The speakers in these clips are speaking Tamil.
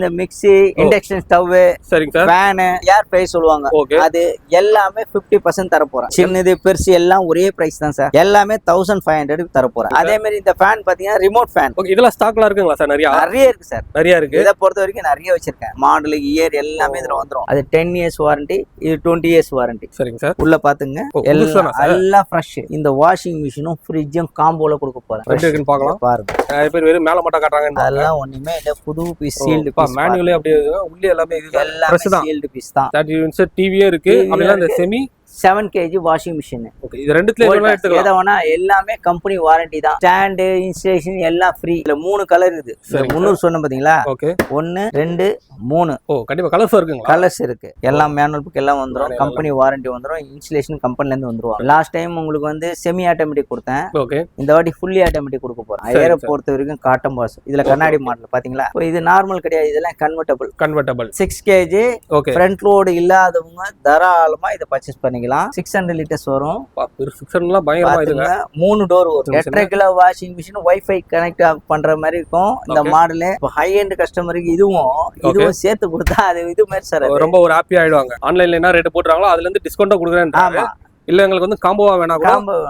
இந்த மிக்ஸி, இண்டக்ஷன் ஸ்டவ், சரிங்க சார், ஃபேன், ஏர் ஃப்ரை சொல்லுவாங்க. அது எல்லாமே 50% தர போறேன். சின்னது பெருசு எல்லாம் ஒரே பிரைஸ் தான் சார். எல்லாமே 1500 தர போறேன். அதே மாதிரி இந்த ஃபேன் பாத்தீங்கன்னா ரிமோட் ஃபேன். ஓகே, இதெல்லாம் ஸ்டாக்ல இருக்குங்களா சார்? நிறைய இருக்கு சார், நிறைய இருக்கு. இத பொறுத்த வரைக்கும் நிறைய வச்சிருக்கேன். மாடல், இயர் எல்லாமே இதுல வந்துரும். அது 10 years வாரண்டி, இது 20 years வாரண்டி. சரிங்க சார். உள்ள பாத்துங்க, எல்லாம் ஃப்ரெஷ். இந்த வாஷிங் மிஷினும் ஃப்ரிட்ஜும் காம்போல கொடுக்க போறேன். எப்படி இருக்குன்னு பார்க்கலாம். பாருங்க, நிறைய பேர் வெறும் மேல மட்டும் காட்டுறாங்க. அதெல்லாம் ஒண்ணுமே இல்ல, புது பீஸ் சீல்டு பீஸ். மேனுவலே அப்படியே உள்ள எல்லாமே எல்லாம் சீல்டு பீஸ் தான். 30 inch டிவியே இருக்கு. அப்படியே இந்த semi 7 kg washing machine. Okay, இது ரெண்டுத்துல எடுத்துக்கலாம். எதை வேணா, எல்லாமே கம்பெனி வாரண்டி தான். ஸ்டாண்ட், இன்ஸ்டலேஷன் எல்லாம் ஃப்ரீ. இதுல 3 கலர் இருக்குது. 300 சொன்ன பாத்தீங்களா? ஓகே, 1 2 3. ஓ, கண்டிப்பா கலர்ஸ் இருக்குங்களா? கலர்ஸ் இருக்கு. எல்லாம் மேனுவல் புக் எல்லாம் வந்துரும். கம்பெனி வாரண்டி வந்துரும். இன்ஸ்டலேஷன் கம்பெனில இருந்து வந்துருவாங்க. லாஸ்ட் டைம் உங்களுக்கு வந்து செமி ஆட்டோமேட்டிக் கொடுத்தேன். ஓகே, இந்த வாட்டி ஃபுல்லி ஆட்டோமேட்டிக் கொடுக்க போறேன். ஏற பொறுத்த வரைக்கும் காட்டன் பாஸ். இதுல கண்ணாடி மாடல் பாத்தீங்களா? இது நார்மல் கிடையாது, இதெல்லாம் convertible 6 kg. Okay, front load இல்லாதவங்க தாராளமா இதை பர்ச்சேஸ் பண்ணிக்கலாம். 600 liters வரும். 600 பயங்கரமா இருக்குங்க. 3 டோர் வரும். 8.5 kg washing machine wifi connect பண்ற மாதிரி இருக்கும் இந்த மாடல். ஹை எண்ட் கஸ்டமருக்கு இதுவும் சேர்த்து கொடுத்தா அது இது மாதிரி சார், ரொம்ப ஒரு ஹாப்பி ஆயிடுவாங்க. ஆன்லைன்ல என்ன ரேட் போடுறாங்களோ அதுல இருந்து டிஸ்கவுண்ட் கொடுக்குறேன். இல்ல எங்களுக்கு வந்து காம்போவா வேணாம்,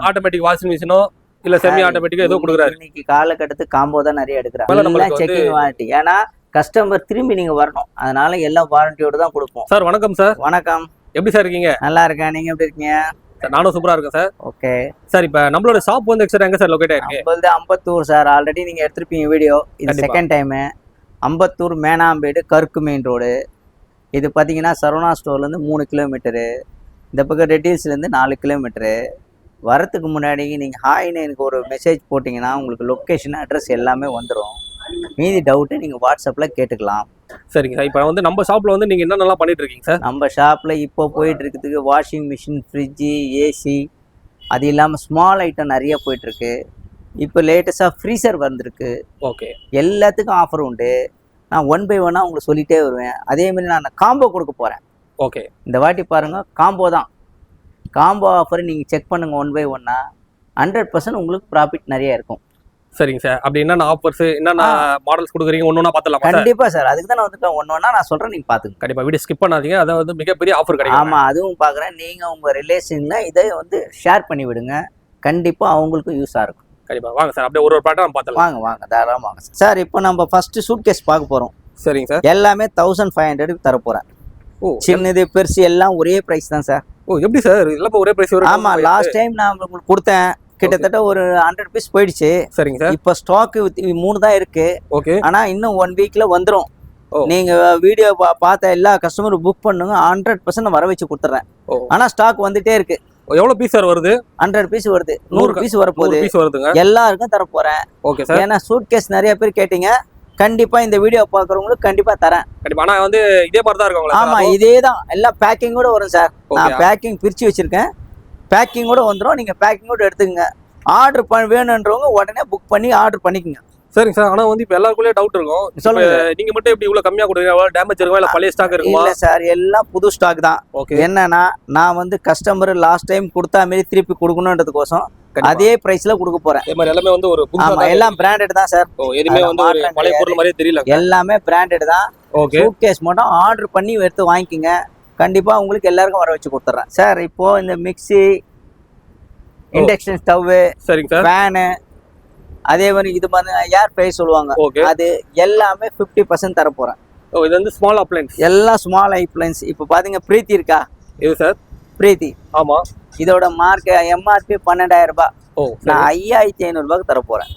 ஆட்டோமேட்டிக் வாஷிங் மிஷினோ இல்ல செமி ஆட்டோமேட்டிக் ஏதோ கொடுக்குறாரு. இன்னைக்கு காலகட்டத்துக்கு காம்போ தான் நிறைய எடுக்கிறாங்க. செக்கிங் வாரண்டி, ஏன்னா கஸ்டமர் திரும்பி நீங்க வரணும், அதனால எல்லாம் வாரண்டியோட தான் கொடுப்போம். சார் வணக்கம். சார் வணக்கம், எப்படி சார் இருக்கீங்க? நல்லா இருக்கேன், நீங்க எப்படி இருக்கீங்க? நானும் சூப்பரா இருக்கேன் சார். ஓகே சார், இப்ப நம்மளோட ஷாப் வந்து எங்க சார் லொகேட் ஆயிருக்கு? நம்மளது அம்பத்தூர் சார். ஆல்ரெடி நீங்க எடுத்துருப்பீங்க வீடியோ. இது செகண்ட் டைம். அம்பத்தூர் மேனாம்பேடு கருக்கு மெயின் ரோடு. இது பார்த்தீங்கன்னா சரவணா ஸ்டோர்லேருந்து 3 கிலோமீட்டரு. இந்த பக்கம் ரெட்டில்ஸ்லேருந்து 4 கிலோமீட்டரு. வரத்துக்கு முன்னாடி நீங்கள் ஹாய்னு எனக்கு ஒரு மெசேஜ் போட்டிங்கன்னா உங்களுக்கு லொக்கேஷன், அட்ரஸ் எல்லாமே வந்துடும். மீதி டவுட்டு நீங்கள் வாட்ஸ்அப்பில் கேட்டுக்கலாம். சரிங்க சார். இப்போ வந்து நம்ம ஷாப்பில் வந்து நீங்கள் என்னென்னலாம் பண்ணிட்டு இருக்கீங்க சார்? நம்ம ஷாப்பில் இப்போ போயிட்டு இருக்கிறதுக்கு வாஷிங் மிஷின், ஃப்ரிட்ஜு, ஏசி, அது இல்லாமல் ஸ்மால் ஐட்டம் நிறைய போயிட்டுருக்கு. இப்போ லேட்டஸ்ட்டாக ஃப்ரீசர் வந்திருக்கு. ஓகே, எல்லாத்துக்கும் ஆஃபர் உண்டு. நான் 1 by 1 உங்களுக்கு சொல்லிகிட்டே வருவேன். அதேமாதிரி நான் காம்போ கொடுக்க போகிறேன். ஓகே, இந்த வாட்டி பாருங்கள், காம்போ தான். காம்போ ஆஃபர் நீங்கள் செக் பண்ணுங்கள். 1 by 1 100% உங்களுக்கு ப்ராஃபிட் நிறைய இருக்கும். சரிங்க சார். அப்படி என்னென்ன ஆஃபர்ஸ், என்னென்ன மாடல்ஸ் கொடுக்குறீங்க ஒன்று பார்த்துலாம்? கண்டிப்பா சார், அதுக்கு தான் நான் வந்துட்டேன். ஒன்று நான் சொல்கிறேன், நீங்கள் பார்த்துங்க. கண்டிப்பாக வீடியோ ஸ்கிப் பண்ணாதீங்க. அதை வந்து மிகப்பெரிய ஆஃபர் கிடைக்கும். ஆமாம், அதுவும் பார்க்குறேன். நீங்கள் உங்கள் ரிலேஷனில் இதை வந்து ஷேர் பண்ணி விடுங்க. கண்டிப்பாக அவங்களுக்கும் யூஸாக இருக்கும். கண்டிப்பாக வாங்க சார், அப்படியே ஒரு ப்ராடக்ட் பார்த்துலாம். வாங்க தாராளமாக வாங்க சார். சார், இப்போ நம்ம ஃபர்ஸ்ட் சூட் கேஸ் பார்க்க போகிறோம். சரிங்க சார். எல்லாமே 1500 தர போகிறேன். ஓ, சின்னது பெருசு எல்லாம் ஒரே ப்ரைஸ் தான் சார். ஓ, எப்படி சார் இதெல்லாம் ஒரே ப்ரைஸ் வரும்? ஆமாம், லாஸ்ட் டைம் நான் உங்களுக்கு கொடுத்தேன், கிட்டத்தட்ட ஒரு 100 பீஸ் போயிடுச்சு. சரிங்க சார். இப்போ ஸ்டாக் 3 தான் இருக்கு. ஓகே, ஆனா இன்னும் 1 வீக்ல வந்துடும். நீங்க வீடியோ பார்த்த எல்லா கஸ்டமரும் புக் பண்ணுங்க, 100% வர வச்சு கொடுத்துறேன். ஆனா ஸ்டாக் வந்துட்டே இருக்கு. எவ்வளவு பீஸ் சார் வருது? 100 பீஸ் வருது. 100 பீஸ் வரப்போகுது. எல்லாருக்கும் தர போறேன். Okay sir. ஏன்னா சூட் கேஸ் நிறைய பேர் கேட்டீங்க. கண்டிப்பா இந்த வீடியோ பாக்குறவங்களுக்கு கண்டிப்பா தரேன். கண்டிப்பா. ஆனா வந்து இதே மாதிரி தான் இருக்குங்களா? ஆமா, இதே தான். எல்லாம் பேக்கிங் கூட வரும் சார். நான் பேக்கிங் பிரிச்சு வச்சிருக்கேன். பேக்கிங் கூட வந்துடும். நீங்க பேக்கிங் கூட எடுத்துக்கங்க. ஆர்டர் வேணுன்றவங்க உடனே புக் பண்ணி ஆர்டர் பண்ணிக்கங்க. சரிங்க சார். ஆனா வந்து இப்ப எல்லாருக்குள்ளே டவுட் இருக்கும். சொல்லுங்க, நீங்க மட்டும் எப்படி இவ்வளவு கம்மியா கொடுக்குறீங்க? எவ்வளவு டேமேஜ் இருக்குமா, இல்ல பழைய ஸ்டாக் இருக்குமா? இல்ல சார், எல்லாம் புது ஸ்டாக் தான். என்னன்னா, நான் வந்து கஸ்டமர் லாஸ்ட் டைம் கொடுத்தா மாதிரி திருப்பி கொடுக்கணும்ன்றதுக்கோசம் அதே பிரைஸ்ல கொடுக்க போறேன். எல்லாமே வந்து ஒரு எல்லாம் பிராண்டட் தான் சார். எதுவுமே வந்து ஒரு பழைய பொருள் மாதிரியே தெரியல. எல்லாமே பிராண்டட் தான். சூட் கேஸ் மட்டும் ஆர்டர் பண்ணி எடுத்து வாங்கிக்கங்க. கண்டிப்பா உங்களுக்கு எல்லாருக்கும் வர வச்சு கொடுத்துறேன் சார். இப்போ இந்த மிக்ஸி, இண்டக்ஷன் ஸ்டவ், சரிங்க சார், ஃபேனு, அதே மாதிரி இது மாதிரி ஏர் ஃப்ரை சொல்லுவாங்க, அது எல்லாமே 50% தர போறேன். ஓ, இது வந்து ஸ்மால் அப்ளையன்ஸ். எல்லாம் ஸ்மால் அப்ளையன்ஸ். இப்போ பாத்தீங்க, பிரீத்தி இருக்கா? இது சார் பிரீத்தி. ஆமா, இதோட மார்க் எம்ஆர்பி 12,000 ரூபாய். நான் 5500 ரூபாய்க்கு தர போறேன்.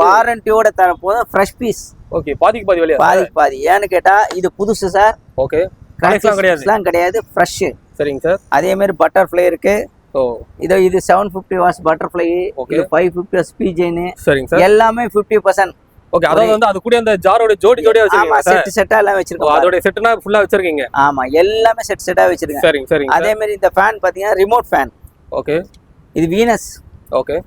வாரண்டியோட தர போதும். Fresh piece. ஓகே, பாதிக்கு பாதி விலையா? பாதிக்கு பாதி. ஏன்னு கேட்டா இது புதுசு சார். ஓகே, கிடையாது, ஃப்ரெஷ். சரிங்க சார். அதே மாதிரி பட்டர்ஃப்ளை இருக்கு. இது 750 வாட்ஸ் பட்டர்ஃப்ளை. இது 550 வாட்ஸ் பீஜெயின். சரிங்க சார். எல்லாமே 50%. ஓகே, அதாவது வந்து அது கூட அந்த ஜாரோட ஜோடியா வச்சிருக்கீங்க? செட் செட்டா எல்லாம் வச்சிருக்கோம். அதோட செட்னா ஃபுல்லா வச்சிருக்கீங்க? ஆமா, எல்லாமே செட்டா வச்சிருக்கேன். சரிங்க சரிங்க. அதே மாதிரி இந்த ஃபேன் பாத்தீங்கன்னா ரிமோட் ஃபேன். ஓகே, இது வீனஸ். ஓகே,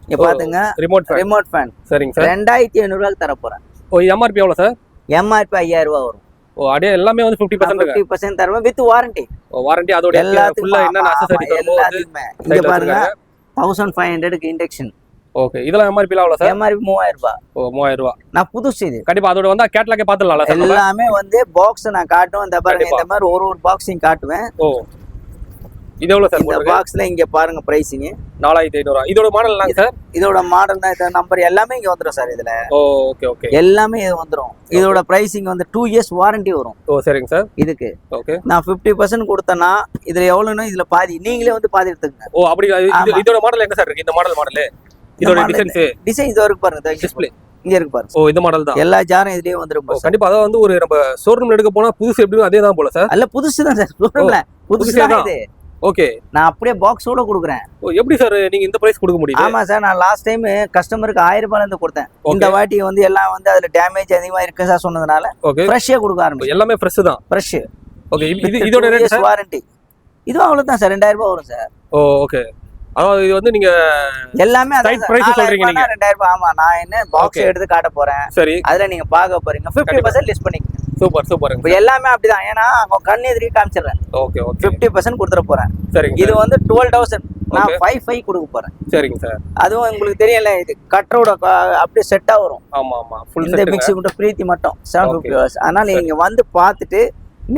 இங்க பாத்துங்க, ரிமோட் ஃபேன். சரிங்க சார். 2500 ரூபாய்க்கு தர போறேன். ஓ, எம்ஆர்பி எவ்வளவு சார்? எம்ஆர்பி 5000 ரூபாய் வரும். ஓ, அப்படியே எல்லாமே வந்து 50% தருவேன் வித் வாரண்டி. ஓ, வாரண்டி அதோட ஃபுல்லா என்ன அக்சஸரி தருவோம்? எல்லாத்துக்குமே. இங்க பாருங்க, 1500க்கு இண்டக்ஷன். ஓகே இதெல்லாம் எம்ஆர்பில எவ்வளவு சார்? எம்ஆர்பி 3000 ரூபாய். ஓ 3000 ரூபாய். நான் புதுசு இது. கண்டிப்பா அதோட வந்து கேட்டலாகே பாத்துடலாம்ல சார்? எல்லாமே வந்து பாக்ஸ் நான் காட்டுவேன். இந்த பாருங்க இந்த மாதிரி ஒரு பாக்ஸையும் காட்டுவேன். ஓ இது எவ்வளவு சார்? இந்த பாக்ஸ்ல இங்க பாருங்க பிரைசிங் 4500. இதோட மாடல் என்னங்க சார்? இதோட மாடல் தான் இந்த நம்பர் எல்லாமே இங்க வந்துரும் சார். இதுல ஓ ஓகே ஓகே எல்லாமே இது வந்துரும். இதோட பிரைசிங் வந்து 2 இயர்ஸ் வாரண்டி வரும். ஓ சரிங்க சார். இதுக்கு ஓகே நான் 50% கொடுத்தேன்னா இதுல எவ்வளவுனா இதுல பாதி நீங்களே வந்து பாதி எடுத்துக்கங்க. ஓ அப்படி இதோட மாடல் எங்க சார் இருக்கு? இந்த மாடல் இதோட டிசைன் இது வரைக்கும் பாருங்க. டிஸ்ப்ளே இங்க இருக்கு பாருங்க. ஓ இந்த மாடல் தான். எல்லா ஜாரும் இதுலயே வந்துரும். கண்டிப்பா அதாவது வந்து ஒரு நம்ம ஷோரூம்ல எடுக்க போனா புதுசு எப்படியும் அதே தான் போல சார்? அல்ல புதுசு தான் சார். ஷோரூம்ல புதுசு தான் இது. ஓகே நான் அப்படியே பாக்ஸோட கொடுக்குறேன். ஓ எப்படி சார் நீங்க இந்த பிரைஸ் கொடுக்க முடியும்? ஆமா சார் நான் லாஸ்ட் டைம் கஸ்டமருக்கு 1000 ரூபாயில இருந்து கொடுத்தேன். இந்த வாட்டி வந்து எல்லாம் வந்து அதுல டேமேஜ் அதிகமா இருக்கு சார் சொன்னதுனால ஃப்ரெஷ்ஷா கொடுக்க ஆரம்பிச்சேன். எல்லாமே ஃப்ரெஷ் தான். ஃப்ரெஷ். ஓகே இதோட ரேட் சார்? வாரண்டி இதுவும் அவ்வளவுதான் சார். 2000 ரூபாய் வரும் சார். ஓ ஓகே அதாவது இது வந்து நீங்க எல்லாமே அதான் பிரைஸ் சொல்றீங்க நீங்க? 2000 ரூபாய். ஆமா நான் என்ன பாக்ஸ் எடுத்து காட்ட போறேன். சரி அதுல நீங்க பார்க்க போறீங்க. 50% லிஸ்ட் பண்ணிக்கங்க. Super super. இப்போ எல்லாமே அப்படிதான். ஏன்னா கண் எதிரி காமிச்சிடுறேன். ஓகே ஓகே 50% கொடுத்துட போறேன். சரிங்க. இது வந்து 12000 நான் 5 கொடுக்க போறேன். சரிங்க சார். அதுவும் உங்களுக்கு தெரியல இது கட்டரோட அப்படியே செட்டா வரும். ஆமா ஆமா ஃபுல் இந்த மிக்ஸி மட்டும் பிரீத்தி மட்டும் 750 வாட்ஸ். அதனால நீங்க வந்து பார்த்துட்டு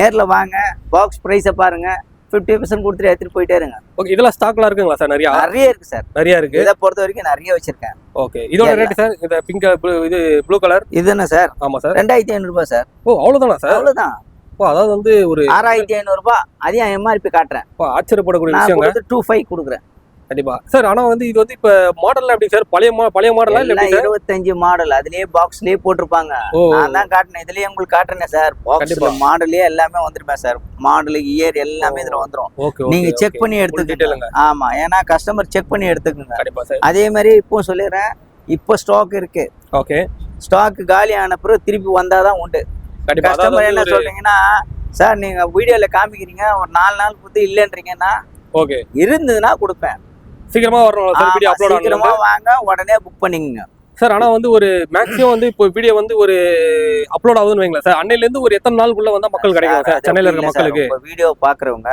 நேர்ல வாங்க. பாக்ஸ் பிரைஸை பாருங்க. 50% கொடுத்துட்டு எடுத்துட்டு போயிட்டே இருங்க. ஓகே இதெல்லாம் ஸ்டாக்ல இருக்குங்களா சார்? நிறைய இருக்கு சார். நிறைய இருக்கு. இத பொறுத்த வரைக்கும் நிறைய வச்சிருக்கேன். ஓகே இதோட ரேட் சார்? இந்த பிங்க் இது ப்ளூ கலர் இது என்ன சார்? ஆமா சார் 2500 ரூபாய் சார். ஓ அவ்வளவுதானா சார்? அவ்வளவுதான். ஓ அதாவது வந்து ஒரு 6500 ரூபாய். அதையும் எம்ஆர்பி காட்டுறேன். ஆச்சரியப்படக்கூடிய விஷயங்க. 25 கொடுக்குறேன். கண்டிப்பா சார். ஆனா வந்து இது வந்து இப்ப மாடல்ல எப்படி சார்? பழைய மாடலா இல்ல எப்படி சார்? 25 மாடல் அதுலயே பாக்ஸ்லயே போட்டிருப்பாங்க. நான் தான் காட்டுனேன். இதுலயே உங்களுக்கு காட்டுறேன் சார். பாக்ஸ்ல மாடலே எல்லாமே வந்துருமே சார். மாடல் இயர் எல்லாமே இதுல வந்துரும். நீங்க செக் பண்ணி எடுத்துக்கிட்டீங்க. ஆமா ஏன்னா கஸ்டமர் செக் பண்ணி எடுத்துக்கங்க. கண்டிப்பா சார். அதே மாதிரி இப்போ சொல்லிடுறேன். இப்போ ஸ்டாக் இருக்கு. ஓகே ஸ்டாக் காலி ஆன பிறகு திருப்பி வந்தாதான் உண்டு. கஸ்டமர் என்ன சொல்றீங்கன்னா சார் நீங்க வீடியோல காமிக்கிறீங்க ஒரு 4 நாள் கொடுத்து இல்லன்றீங்கன்னா ஓகே இருந்ததுன்னா கொடுப்பேன். சீக்கிரமா வரணும் சார். வீடியோ அப்லோட் ஆகணும். சீக்கிரமா வாங்க உடனே புக் பண்ணிக்கங்க சார். ஆனா வந்து ஒரு மேக்ஸிமம் வந்து இப்போ வீடியோ வந்து ஒரு அப்லோட் ஆகுதுன்னு வைங்களேன் சார். அன்னையில இருந்து ஒரு எத்தனை நாளுக்குள்ள வந்தா மக்கள் கிடைக்கும் சார்? சென்னையில இருக்க மக்களுக்கு வீடியோ பாக்குறவங்க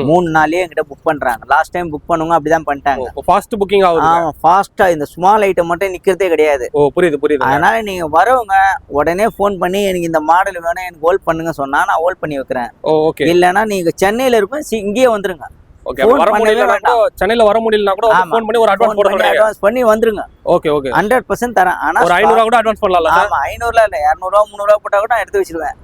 3 நாளே என்கிட்ட புக் பண்றாங்க. லாஸ்ட் டைம் புக் பண்ணுங்க அப்படிதான் பண்ணிட்டாங்க. ஃபாஸ்ட் புக்கிங் ஆகுது. ஆமா ஃபாஸ்டா. இந்த ஸ்மால் ஐட்டம் மட்டும் நிக்கிறதே கிடையாது. ஓ புரியுது. அதனால நீங்க வரவங்க உடனே ஃபோன் பண்ணி எனக்கு இந்த மாடல் வேணும் எனக்கு ஹோல்ட் பண்ணுங்க சொன்னா நான் ஹோல்ட் பண்ணி வைக்கிறேன். ஓகே இல்லனா நீங்க சென்னையில இருப்ப இங்கேயே வந்துருங்க. ஓகே வர முடியலனா கூட சென்னையில வர முடியலனா கூட ஃபோன் பண்ணி ஒரு அட்வான்ஸ் போட சொல்றீங்க. அட்வான்ஸ் பண்ணி வந்துருங்க. ஓகே 100% தரேன். ஆனா ஒரு 500 கூட அட்வான்ஸ் பண்ணலாம்ல சார்? ஆமா 500 இல்ல 200 ரூபாய் 300 ரூபாய் போட்டா கூட நான் எடுத்து வச்சிருவேன்.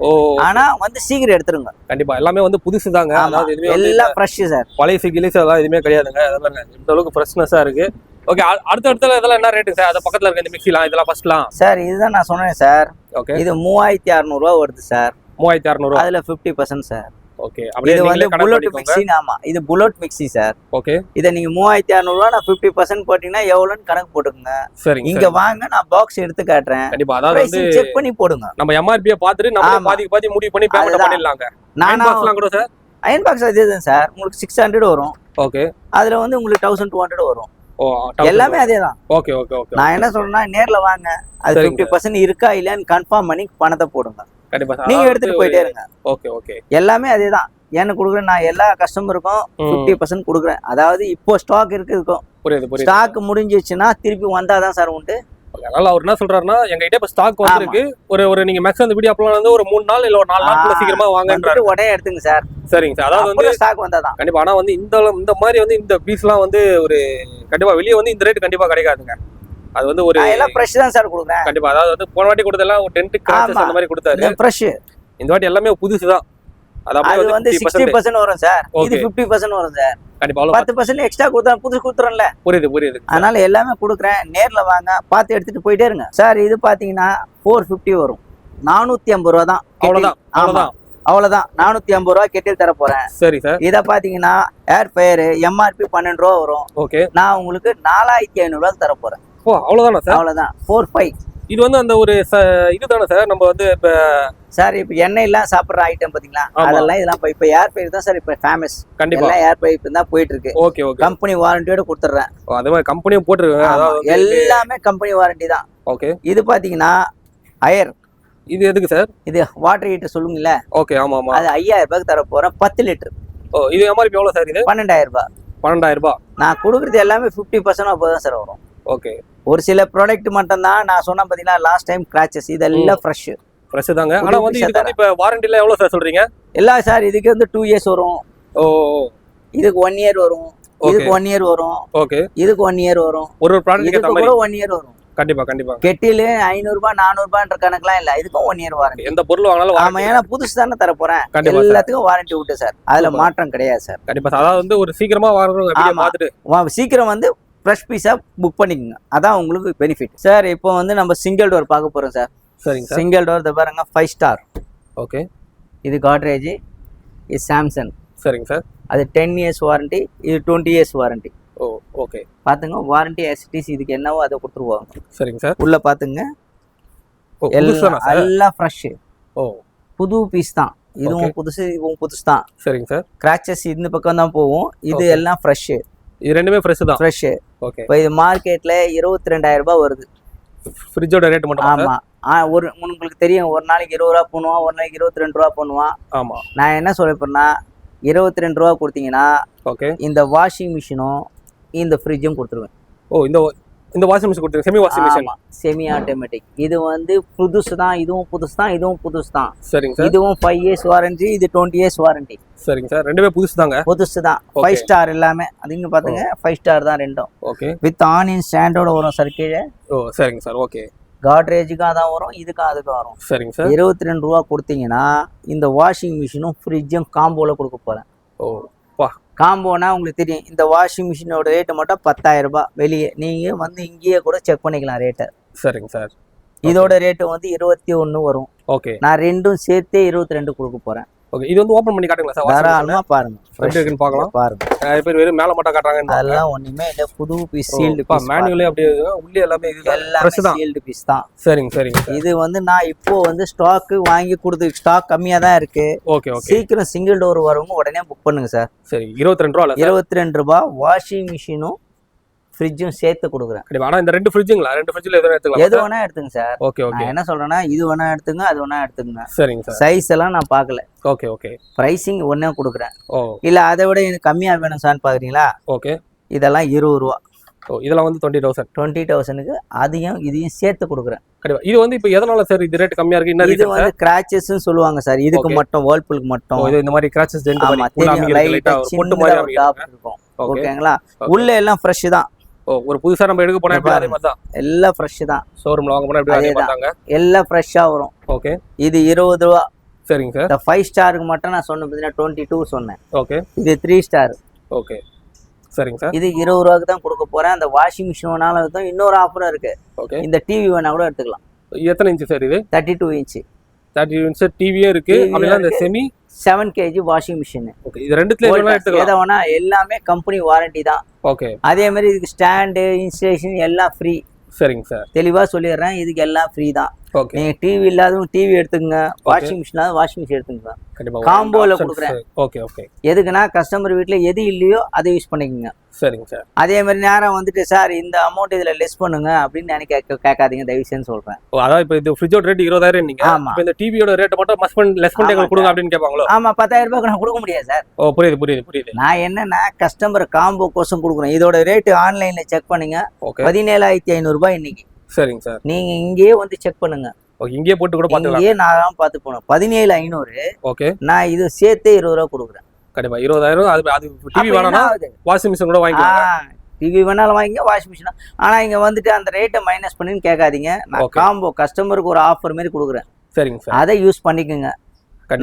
ஆனா வந்து சீக்கிரம் எடுத்துருங்க. கண்டிப்பா எல்லாமே வந்து புதுசு தாங்க. அதாவது இதுவே எல்லாம் ஃப்ரெஷ் சார். பழைய சிகிலிஸ் எல்லாம் எதுமே கிடையாதுங்க. அதெல்லாம் இந்த அளவுக்கு ஃப்ரெஷ்னஸா இருக்கு. ஓகே அடுத்த இதெல்லாம் என்ன ரேட் சார்? அத பக்கத்துல இருக்க இந்த மிக்ஸிலாம் இதெல்லாம் ஃபர்ஸ்ட்லாம் சார் இதுதான் நான் சொன்னேன் சார். ஓகே இது 3600 ரூபாய் வருது சார். 3600 அதுல 50% சார். ஓகே அப்படியே இது வந்து நீங்களே புல்லட் மிக்ஸி. ஆமா இது புல்லட் மிக்ஸி சார். ஓகே இத நீங்க 3600 ரூபாய் நான் 50% போட்டீங்கன்னா எவ்வளவுன்னு கணக்கு போட்டுக்கங்க. சரிங்க. இங்க வாங்க நான் பாக்ஸ் எடுத்து காட்டுறேன். கண்டிப்பா அதாவது வந்து செக் பண்ணி போடுங்க. நம்ம எம்ஆர்பியை பார்த்துட்டு நம்ம பாதி முடிவு பண்ணி பேமெண்ட் பண்ணிடலாங்க. அயன் பாக்ஸ்லாம் கூட சார்? அயன் பாக்ஸ் அதேதான் சார். உங்களுக்கு 600 வரும். ஓகே அதுல வந்து உங்களுக்கு 1200 வரும். ஓ எல்லாமே அதேதான். ஓகே நான் என்ன சொல்றேன்னா நேர்ல வாங்க. அது 50% இருக்கா இல்லன்னு கன்ஃபார்ம் பண்ணி பணத்தை போடுங்க. கண்டிப்பா நீங்க எடுத்துட்டு போயிட்டே இருங்க. ஓகே எல்லாமே அதேதான். எனக்கு கொடுக்குறேன். நான் எல்லா கஸ்டமருக்கும் 50% கொடுக்குறேன். அதாவது இப்போ ஸ்டாக் இருக்கும். புரியுது. ஸ்டாக் முடிஞ்சிச்சுன்னா திருப்பி வந்தாதான் சார் உண்டு. அதனால அவர் என்ன சொல்றாருன்னா எங்ககிட்ட இப்ப ஸ்டாக் வந்திருக்கு. ஒரு நீங்க மேக்ஸிமம் அந்த வீடியோ அப்லோட் வந்து ஒரு 3 நாள் இல்ல ஒரு 4 நாளுக்குள்ள சீக்கிரமா வாங்கன்றாரு. உடனே எடுத்துங்க சார். சரிங்க சார். அதாவது வந்து ஸ்டாக் வந்தாதான் கண்டிப்பா. ஆனா வந்து இந்த மாதிரி வந்து இந்த பீஸ்லாம் வந்து ஒரு கண்டிப்பா வெளியே வந்து இந்த ரேட் கண்டிப்பா கிடைக்காதுங்க. அது வந்து ஒரு எல்லாம் ஃப்ரெஷ் தான் சார் கொடுக்குறேன். கண்டிப்பா. அதாவது வந்து போன வாட்டி கொடுத்ததெல்லாம் ஒரு 10 கிராச்சஸ் அந்த மாதிரி கொடுத்தாரு. ஃப்ரெஷ். இந்த வாட்டி எல்லாமே புதுசுதான். அது வந்து 60% வரும் சார். இது 50% வரும் சார். கண்டிப்பா 10% எக்ஸ்ட்ரா கொடுத்தா புதுசு கொடுத்துறேன்ல. புரியுது. அதனால எல்லாமே கொடுக்குறேன். நேர்ல வாங்க பார்த்து எடுத்துட்டு போயிட்டே இருங்க சார். இது பாத்தீங்கன்னா 450 வரும். 450 ரூபா தான். அவ்வளவுதான் 450 ரூபா கெட்டில் தர போறேன். சரி சார். இத பாத்தீங்கன்னா ஏர் ஃபயர் எம்ஆர்பி 12 ரூபா வரும். ஓகே நான் உங்களுக்கு 4500 ரூபா தர போறேன். ஓ அவ்வளவுதானா சார்? அவ்வளவுதான் 45. இது வந்து அந்த ஒரு இதுதானே சார்? நம்ம வந்து இப்ப சார் இப்ப எண்ணெய் எல்லாம் சாப்பிடுற ஐட்டம் பாத்தீங்களா அதெல்லாம் இதெல்லாம் இப்ப ஏர் பைப் தான் சார் இப்ப ஃபேமஸ். கண்டிப்பா ஏர் பைப் தான் போயிட்டு இருக்கு. ஓகே கம்பெனி வாரண்டியோட கொடுத்துறேன். அதே மாதிரி கம்பெனியும் போட்டுருக்காங்க. எல்லாமே கம்பெனி வாரண்டி தான். ஓகே இது பாத்தீங்கன்னா அயர். இது எதுக்கு சார்? இது வாட்டர் ஹீட்டர் சொல்லுங்கல்ல. ஓகே ஆமா. அது 5000 ரூபாய்க்கு தர போறேன் 10 லிட்டர். ஓ இது எம்ஆர்பி எவ்வளவு சார்? இது 12000 ரூபாய். 12000 ரூபாய். நான் கொடுக்குறது எல்லாமே 50% தான் சார் வரும். ஓகே. ஒரு சில ப்ராடக்ட் மட்டும் தான் நான் சொன்ன பாத்தீங்களா லாஸ்ட் டைம் கிராச்சஸ், இதெல்லாம் ஃப்ரெஷ் தாங்க. ஆனா வந்து இதுக்கு வந்து இப்ப வாரண்டில எவ்வளவு சார் சொல்றீங்க? எல்லாம் சார் இதுக்கு வந்து 2 years வரும். ஓ. இதுக்கு 1 year வரும். இதுக்கு 1 year வரும். ஓகே. இதுக்கு 1 year வரும். ஒரு ப்ராடக்ட் ஏத்த மாதிரி 1 year வரும். கண்டிப்பா. கெட்டில் 500 ரூபாய் 400 ரூபாய்ன்ற கணக்குலாம் இல்ல. இதுக்கும் 1 year வாரண்டி. எந்த பொருள் வாங்கினாலும் ஆமா, ஏன்னா புதுசு தானே தர போறேன். எல்லாத்துக்கும் வாரண்டி உண்டு சார். அதுல மாற்றம் கிடையாது சார். கண்டிப்பா. அதாவது வந்து ஒரு சீக்கிரமா வாங்குறவங்க வீடியோ பார்த்துட்டு சீக்கிரம் வந்து ஃப்ரெஷ் பீஸா புக் பண்ணிக்கோங்க. அதான் உங்களுக்கு பெனிஃபிட் சார். இப்போ வந்து நம்ம சிங்கிள் டோர் பார்க்க போறோம் சார். சரிங்க சார். சிங்கிள் டோர் இத பாருங்க, 5 star. ஓகே. இது காட்ரேஜ், இது சாம்சங். சரிங்க சார். அது 10 years வாரண்டி, இது 20 years வாரண்டி. ஓ, ஓகே. பாத்துங்க, வாரண்டி எஸ்டிசி இதுக்கு என்னவோ அதை கொடுத்துருவாங்க. சரிங்க சார். உள்ள பாத்துங்க, எல்லாம் ஃப்ரெஷ். ஓ, புது பீஸ் தான். இதுவும் புதுசு, இதுவும் புதுசு தான். சரிங்க சார். கிராச்சஸ் இந்த பக்கம் தான் போகும். இது எல்லாம் ஃப்ரெஷ். இது ரெண்டுமே ஃப்ரெஷ் தான். ஃப்ரெஷ். ஓகே. இப்போ இது மார்க்கெட்ல 22,000 ரூபாய் வருது. ஃப்ரிட்ஜோட ரேட் மட்டும். ஆமா. உங்களுக்கு தெரியும், ஒரு நாளைக்கு 20 ரூபா பண்ணுவான், ஒரு நாளைக்கு 22 ரூபா பண்ணுவான். ஆமா. நான் என்ன சொல்றேன்னா 22 ரூபா கொடுத்தீங்கன்னா ஓகே, இந்த வாஷிங் மிஷினும் இந்த ஃப்ரிட்ஜும் கொடுத்துருவேன். ஓ, இந்த வாஷிங் மிஷின் கொடுத்துருங்க. Semi washing machine. Semi automatic. இது வந்து புதுசு தான். இதுவும் புதுசு தான், இதுவும் புதுசு தான். சரிங்க சார். இதுவும் 5 years வாரண்டி, இது 20 years வாரண்டி. சரிங்க சார். ரெண்டுமே புதுசு தாங்க. புதுசு தான். 5 star எல்லாமே. அது இங்க பாத்துங்க, 5 star தான் ரெண்டும். ஓகே. வித் ஆனியன் ஸ்டாண்டோட வரும் சார் கீழே. ஓ, சரிங்க சார். ஓகே. காட்ரேஜுக்கும் அதான் வரும், இதுக்கும் அதுக்கும் வரும். சரிங்க சார். 22 ரூபா கொடுத்தீங்கன்னா இந்த வாஷிங் மிஷினும் ஃப்ரிட்ஜும் காம்போல கொடுக்க போறேன். ஓ, வா. காம்போனா உங்களுக்கு தெரியும், இந்த வாஷிங் மிஷினோட ரேட்டு மட்டும் 10,000 ரூபாய். வெளியே நீங்க வந்து இங்கேயே கூட செக் பண்ணிக்கலாம் ரேட்டை. சரிங்க சார். இதோட ரேட்டு வந்து 21 வரும். ஓகே. நான் ரெண்டும் சேர்த்தே 22 கொடுக்க போறேன். ஓகே. இது வந்து ஓபன் பண்ணி காட்டுங்களா சார்? தாராளமா பாருங்க. எப்படி இருக்குன்னு பார்க்கலாம். பாருங்க. நிறைய பேர் வெறும் மேல மட்டும் காட்டுறாங்க. அதெல்லாம் ஒண்ணுமே இல்ல. புது பீஸ், சீல்டு பீஸ். மேனுவலே அப்படியே உள்ளே எல்லாமே ஃப்ரெஷ் தான். சீல்டு பீஸ் தான். சரிங்க. இது வந்து நான் இப்போ வந்து ஸ்டாக் வாங்கி கொடுத்து, ஸ்டாக் கம்மியா தான் இருக்கு. ஓகே. சீக்கிரம் சிங்கிள் டோர் வரவங்க உடனே புக் பண்ணுங்க சார். சரி. 22 ரூபா. 22 ரூபாய் வாஷிங் மிஷினும் ஃப்ரிட்ஜும் சேர்த்து கொடுக்குறேன். ஆனா இந்த ரெண்டு ஃப்ரிட்ஜுங்களா? ரெண்டு ஃப்ரிட்ஜ்ல எது எடுத்துக்கலாம்? எது வேணா எடுத்துங்க சார். ஓகே. நான் என்ன சொல்றேன்னா, இது வேணா எடுத்துங்க, அது வேணா எடுத்துங்க. சரிங்க சார். சைஸ் எல்லாம் நான் பார்க்கல. ஓகே. பிரைசிங் ஒண்ணே கொடுக்குறேன். ஓ, இல்ல அதை விட எனக்கு கம்மியா வேணும் சார் பாக்குறீங்களா? ஓகே. இதெல்லாம் 20 ரூபா. ஓ, இதெல்லாம் வந்து 20,000க்கு அதையும் இதையும் சேர்த்து கொடுக்குறேன். கண்டிப்பா. இது வந்து இப்போ எதனால சார் இது ரேட் கம்மியா இருக்கு? என்ன இது வந்து கிராச்சஸ்னு சொல்லுவாங்க சார். இதுக்கு மட்டும், வேர்ல்பூலுக்கு மட்டும். இது இந்த மாதிரி கிராச்சஸ் டென்ட் மாதிரி லைட்டா பொட்டு மாதிரி இருக்கும். ஓகேங்களா? உள்ள எல்லாம் ஃப்ரெஷ் தான். ஓ, ஒரு புதுசா நம்ம எடுக்க போனா எப்படி அதே மாதிரி தான்? எல்லாம் ஃப்ரெஷ் தான். ஷோரூம்ல வாங்க போனா எப்படி அதே மாதிரி தாங்க? எல்லாம் ஃப்ரெஷ்ஷா வரும். ஓகே. இது 20 ரூபா. சரிங்க சார். இந்த 5 ஸ்டாருக்கு மட்டும் நான் சொன்ன பார்த்தீங்கன்னா 22 சொன்னேன். ஓகே. இது 3 ஸ்டார். ஓகே. சரிங்க சார். இது 20 ரூபாய்க்கு தான் கொடுக்க போறேன். அந்த வாஷிங் மிஷின் வேணாலும் இன்னொரு ஆஃபரும் இருக்கு. ஓகே. இந்த டிவி வேணா கூட எடுத்துக்கலாம். எத்தனை இன்ச் சார் இது? 32 இன்ச். 32 இன்ச் டிவியே இருக்கு. அப்படினா இந்த semi 7 kg washing machine. Okay. இது ரெண்டுத்துல எது வேணா எடுத்துக்கலாம். எத வேணா, எல்லாமே கம்பெனி வாரண்டி தான். ஓகே. அதே மாதிரி இதுக்கு ஸ்டாண்டு, இன்ஸ்டலேஷன் எல்லாம் ஃப்ரீ. சரிங்க சார். தெளிவா சொல்லிடுறேன், இதுக்கு எல்லாம் ஃப்ரீ தான். ஓகே. நீங்க டிவி இல்லாதவங்க டிவி எடுத்துங்க, வாஷிங் மிஷின் வாஷிங் மிஷின் எடுத்துங்க. கண்டிப்பா காம்போல கொடுக்குறேன். ஓகே. எதுக்குன்னா கஸ்டமர் வீட்ல எது இல்லையோ அதை யூஸ் பண்ணிக்கோங்க. சரிங்க சார். அதே மாதிரி நேரம் வந்துட்டு சார் இந்த அமௌண்ட் இதுல லெஸ் பண்ணுங்க அப்படின்னு எனக்கு கேட்காதீங்க, தயவுசெய்து சொல்றேன். அதாவது இப்போ இது ஃப்ரிட்ஜோட ரேட் 20,000 நீங்க. இப்போ இந்த டிவியோட ரேட் மட்டும் லெஸ் பண்ணி எங்களுக்கு கொடுங்க அப்படின்னு கேட்பாங்களோ? ஆமா, 10,000 ரூபாய்க்கு நான் கொடுக்க முடியாது சார். ஓ, புரியுது. நான் என்னன்னா கஸ்டமர் காம்போ கோசம் கொடுக்குறேன். இதோட ரேட் ஆன்லைன்ல செக் பண்ணுங்க. 17,500 ரூபாய் இன்னைக்கு. சரிங்க சார். நீங்க இங்கேயே வந்து செக் பண்ணுங்க. ஓகே. இங்கேயே போட்டு கூட பாத்துக்கலாம். இங்கேயே நான் பார்த்து போனேன். 17,500. ஓகே. நான் இது சேர்த்து 20 ரூபா கொடுக்குறேன். கண்டிப்பா 20,000. அது டிவி வேணாம்னா வாஷிங் மிஷின் கூட வாங்கிக்கலாம். டிவி வேணாலும் வாங்கிங்க, வாஷிங் மிஷின். ஆனா இங்க வந்துட்டு அந்த ரேட்டை மைனஸ் பண்ணின்னு கேட்காதீங்க. நான் காம்போ கஸ்டமருக்கு ஒரு ஆஃபர் மாதிரி கொடுக்குறேன். சரிங்க சார். அதை யூஸ் பண்ணிக்கோங்க.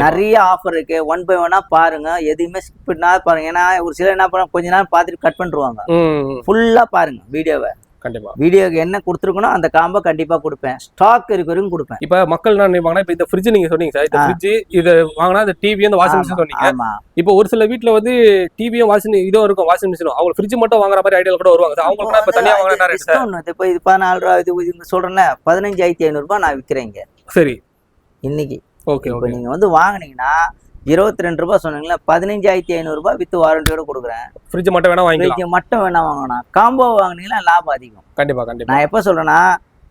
நிறைய ஆஃபர் இருக்கு. 1 by 1 பாருங்க. எதுவுமே ஸ்கிப் பண்ணாத பாருங்க. ஏன்னா ஒரு சிலர் என்ன பண்ண, கொஞ்ச நேரம் பார்த்துட்டு கட் பண்ணிடுவாங்க. ஃபுல்லா பாருங்க வீடியோவை. கண்டிப்பா வீடியோக்கு என்ன கொடுத்துருக்கணும் அந்த காம்போ கண்டிப்பா கொடுப்பேன். ஸ்டாக் இருக்கிறவங்க கொடுப்பேன். இப்ப மக்கள் என்ன நினைப்பாங்கன்னா, இப்ப இந்த ஃப்ரிட்ஜ் நீங்க சொன்னீங்க சார், இந்த ஃப்ரிட்ஜ் இது வாங்கினா இந்த டிவி அந்த வாஷிங் மிஷின் சொன்னீங்க. இப்போ ஒரு சில வீட்டுல வந்து டிவியும் வாஷிங் இதுவும் இருக்கும், வாஷிங் மிஷினும். அவங்க ஃப்ரிட்ஜ் மட்டும் வாங்குற மாதிரி ஐடியா கூட வருவாங்க. அவங்களுக்கு இப்ப தனியா வாங்கினா ரேட் சார்? இப்போ இது 14 ரூபா, இது சொல்றேன்ல 15,500 ரூபாய் நான் விற்கிறேங்க. சரி, இன்னைக்கு. ஓகே. இப்போ நீங்க வந்து வாங்குனீங்கன்னா 22 ரூபாய் சொன்னீங்களா, 15,500 ரூபாய் வித் வாரண்டியோட கொடுக்குறேன். ஃப்ரிட்ஜ் மட்டும் வேணா வாங்கிக்கலாம். ஃப்ரிட்ஜ் மட்டும் வேணா வாங்கணும். காம்போ வாங்குனீங்கன்னா லாபம் அதிகம். கண்டிப்பா. நான் எப்ப சொல்றேன்னா,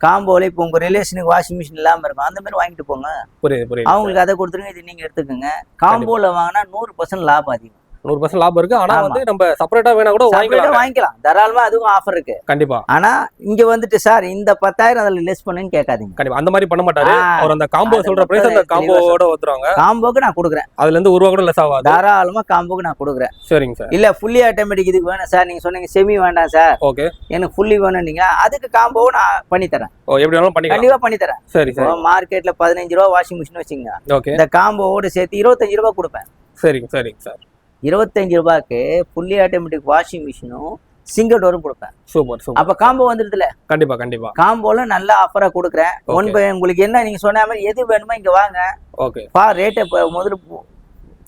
காம்போல இப்போ உங்க ரிலேஷனுக்கு வாஷிங் மிஷின் இல்லாம இருக்கும், அந்த மாதிரி வாங்கிட்டு போங்க. புரியுது. அவங்களுக்கு அதை கொடுத்துருங்க, இது நீங்க எடுத்துக்கோங்க. காம்போல வாங்கினா 100% லாபம் அதிகம். 100% லாபம் இருக்கு. ஆனா ஆமா. வந்து நம்ம செப்பரேட்டா வேணா கூட வாங்கிக்கலாம். வாங்கிக்கலாம், தாராளமா அதுவும் ஆஃபர் இருக்கு. கண்டிப்பா ஆனா இங்க வந்துட்டு சார் இந்த 10,000 அதுல லெஸ் பண்ணுன்னு கேட்காதீங்க. கண்டிப்பா அந்த மாதிரி பண்ண மாட்டாரு. ஆ, அவர் அந்த காம்போ அது சொல்ற பிரைஸ் அந்த மட்டும் காம்போவோட வந்துருவாங்க. காம்போக்கு நான் கொடுக்குறேன், அதுல இருந்து ₹1 கூட லெஸ் ஆகாது. தாராளமா காம்போக்கு நான் கொடுக்குறேன். சரிங்க சார். இல்ல ஃபுல்லி ஆட்டோமேட்டிக் இதுக்கு வேணும் சார், நீங்க சொன்னீங்க செமி வேண்டாம் சார், ஓகே. எனக்கு ஃபுல்லி வேணும், நீங்க அதுக்கு காம்போவும் நான் பண்ணி தரேன். ஓ எப்படி வேணாலும் பண்ணிக்கலாம். கண்டிப்பா பண்ணி தரேன். சரி சரி. மார்க்கெட்ல 15 ரூபா வாஷிங் மிஷின் வச்சுங்க, ஓகே. இந்த காம்போவோட சேர்த்து 25 ரூபா கொடுப்பேன். சரிங்க சரிங்க சார். 25 ரூபாய்க்கு ஃபுல்லி ஆட்டோமேட்டிக் வாஷிங் மிஷினும் சிங்கிள் டோரும் கொடுப்பேன். Super super. அப்ப காம்போ வந்துடுதுல. கண்டிப்பா கண்டிப்பா. காம்போல நல்ல ஆஃபரா கொடுக்குறேன். உங்களுக்கு என்ன நீங்க சொன்ன மாதிரி எது வேணுமோ இங்க வாங்க, ஓகே. ரேட்டை முதல்ல